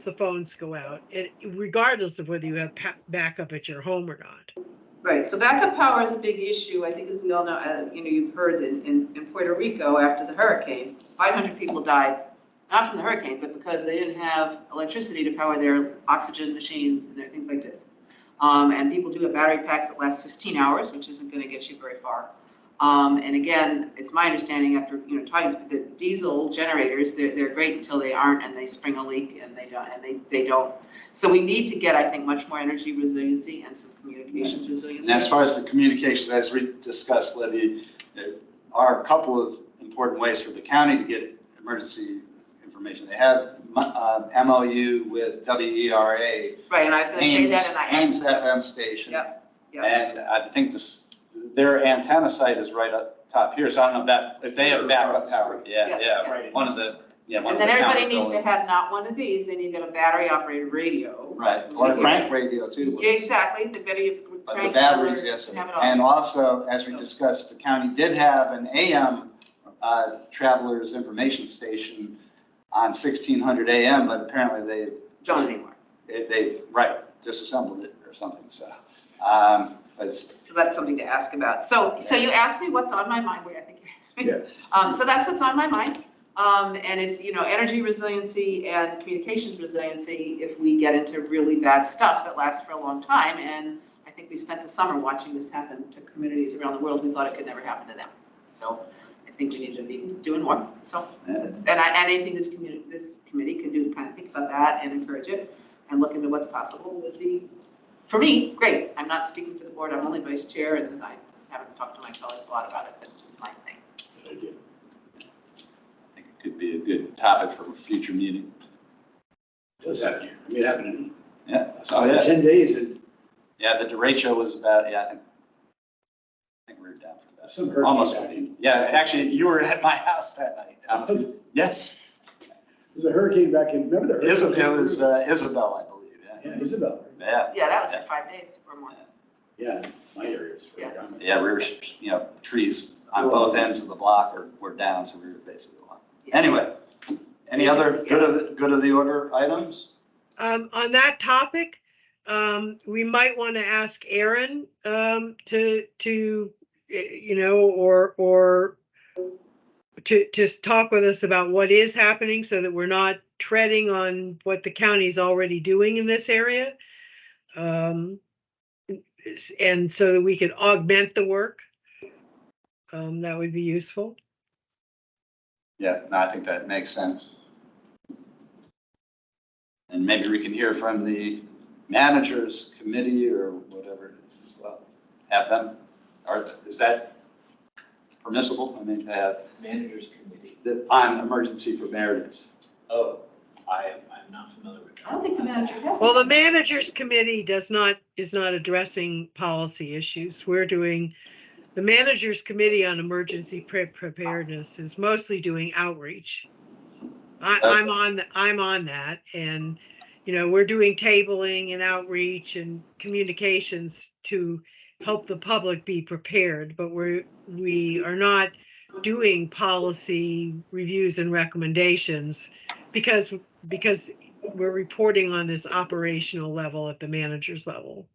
the phones go out, regardless of whether you have backup at your home or not. Right. So backup power is a big issue. I think, as we all know, you've heard in Puerto Rico after the hurricane, 500 people died, not from the hurricane, but because they didn't have electricity to power their oxygen machines and their things like this. And people do have battery packs that last 15 hours, which isn't going to get you very far. And again, it's my understanding after, talking, the diesel generators, they're great until they aren't, and they spring a leak and they don't. So we need to get, I think, much more energy resiliency and some communications resiliency. And as far as the communications, as we discussed, Libby, there are a couple of important ways for the county to get emergency information. They have MOU with WERA. Right, and I was gonna say that, and I have. Ames FM station. Yep. And I think their antenna site is right up top here, so I don't know if they have backup power. Yeah. Right. One of the And then everybody needs to have not one of these, they need to have a battery operated radio. Right, or a crank radio too. Exactly, the video. But the batteries, yes, sir. And also, as we discussed, the county did have an AM travelers information station on 1600 AM, but apparently they don't anymore. They disassembled it or something. So, so that's something to ask about. So you asked me what's on my mind. Wait, I think you asked me. Yeah. So that's what's on my mind. And it's, energy resiliency and communications resiliency if we get into really bad stuff that lasts for a long time. And I think we spent the summer watching this happen to communities around the world who thought it could never happen to them. So I think we need to be doing more. So, anything this committee can do to kind of think about that and encourage it and look into what's possible would be, for me, great. I'm not speaking for the board. I'm only vice chair, and I haven't talked to my colleagues a lot about it, but it's my thing. I think it could be a good topic for a future meeting. It does happen here. I mean, it happened to me. Yeah. So 10 days and. Yeah, the derecho was about, I think we were down for that. Some hurricane Almost. back in. Yeah, actually, you were at my house that night. Yes. There's a hurricane back in, remember the hurricane? It was Isabel, I believe. Yeah, Isabel. Yeah. Yeah, that was for 5 days or more. Yeah, my areas. Yeah, we were, trees on both ends of the block were down, so we were basically locked. Anyway, any other good of the order items? On that topic, we might want to ask Aaron to just talk with us about what is happening so that we're not treading on what the county's already doing in this area. And so that we could augment the work. That would be useful. Yeah, no, I think that makes sense. And maybe we can hear from the managers committee or whatever it is as well. Have them, is that permissible? I mean, to have Managers committee. On emergency preparedness. Oh, I'm not familiar with that. I don't think the manager has. Well, the managers committee is not addressing policy issues. The managers committee on emergency preparedness is mostly doing outreach. I'm on that, and we're doing tabling and outreach and communications to help the public be prepared, but we are not doing policy reviews and recommendations because we're reporting on this operational level at the manager's level.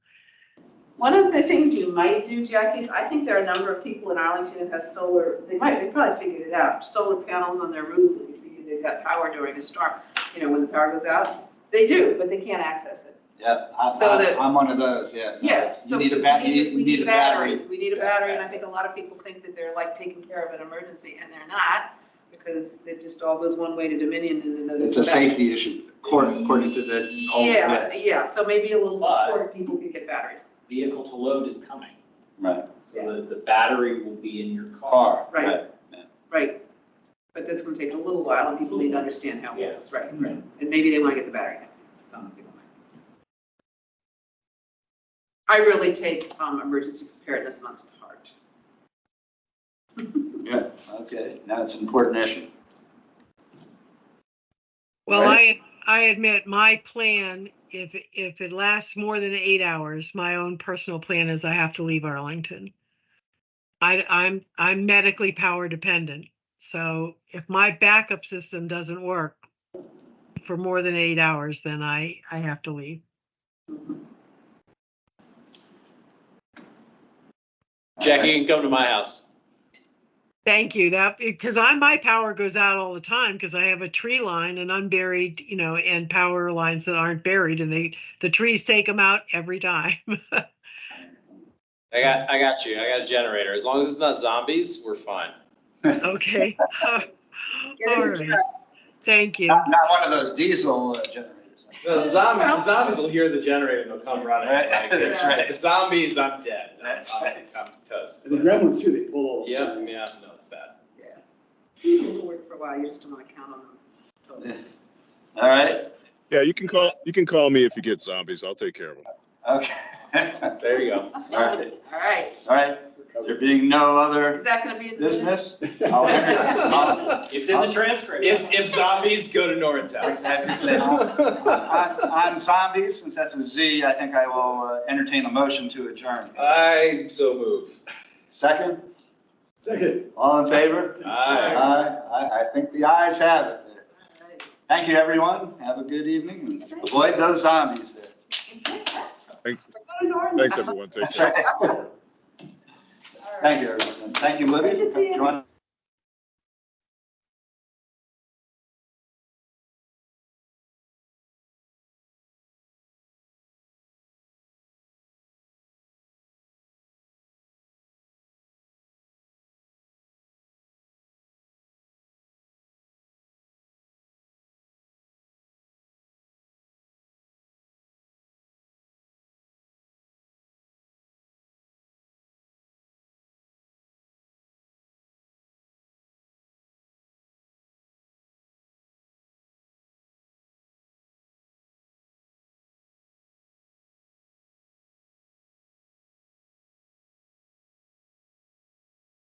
One of the things you might do, Jackie, is I think there are a number of people in Arlington who have solar, they probably figured it out, solar panels on their roofs, and they've got power during a storm. When the power goes out, they do, but they can't access it. Yeah, I'm one of those, yeah. Yeah, so you need a battery. We need a battery, and I think a lot of people think that they're like taking care of an emergency, and they're not, because it just all goes one way to Dominion and it doesn't. It's a safety issue, according to the. Yeah, so maybe a little support, people could get batteries. Vehicle to load is coming. Right. So the battery will be in your car. Right. But that's gonna take a little while, and people need to understand how it works, right? Right. And maybe they wanna get the battery now. Some people might. I really take emergency preparedness month to heart. Yeah, okay, now it's an important issue. Well, Right. I admit my plan, if it lasts more than 8 hours, my own personal plan is I have to leave Arlington. I'm medically power dependent. So if my backup system doesn't work for more than 8 hours, then I have to leave. Jackie, you can come to my house. Thank you. That because my power goes out all the time because I have a tree line and unburied, and power lines that aren't buried, and the trees take them out every time. I got you. I got a generator. As long as it's not zombies, we're fine. Okay. Get us All a right. dress. Thank you. Not one of those diesel generators. No, the zombies will hear the generator and they'll come running. Right, Like, that's yeah, right. The zombies, I'm dead. That's I'm right. toast. And the gremlins too, they pull over. Yeah, no, it's bad. Yeah. People will work for a while, you just don't want to count on them. Totally. All right, Yeah, you can call me if you get zombies. I'll take care of them. okay. There you go. All right, All right, all right. There being no is other that gonna be in the business? I'll- It's in the transcript. If zombies, go to Norton's house. As you say, on zombies, since that's a Z, I think I will entertain a motion to adjourn. I so move. Second, Second. all in favor? Aye. I think the ayes have it there. All right. Thank you, everyone. Have a good evening and avoid those zombies there. Thanks, Go to Norton's thanks house. everyone. Take That's care. right. All right. Thank you, everyone. Thank you, Libby, Good to see for you. joining.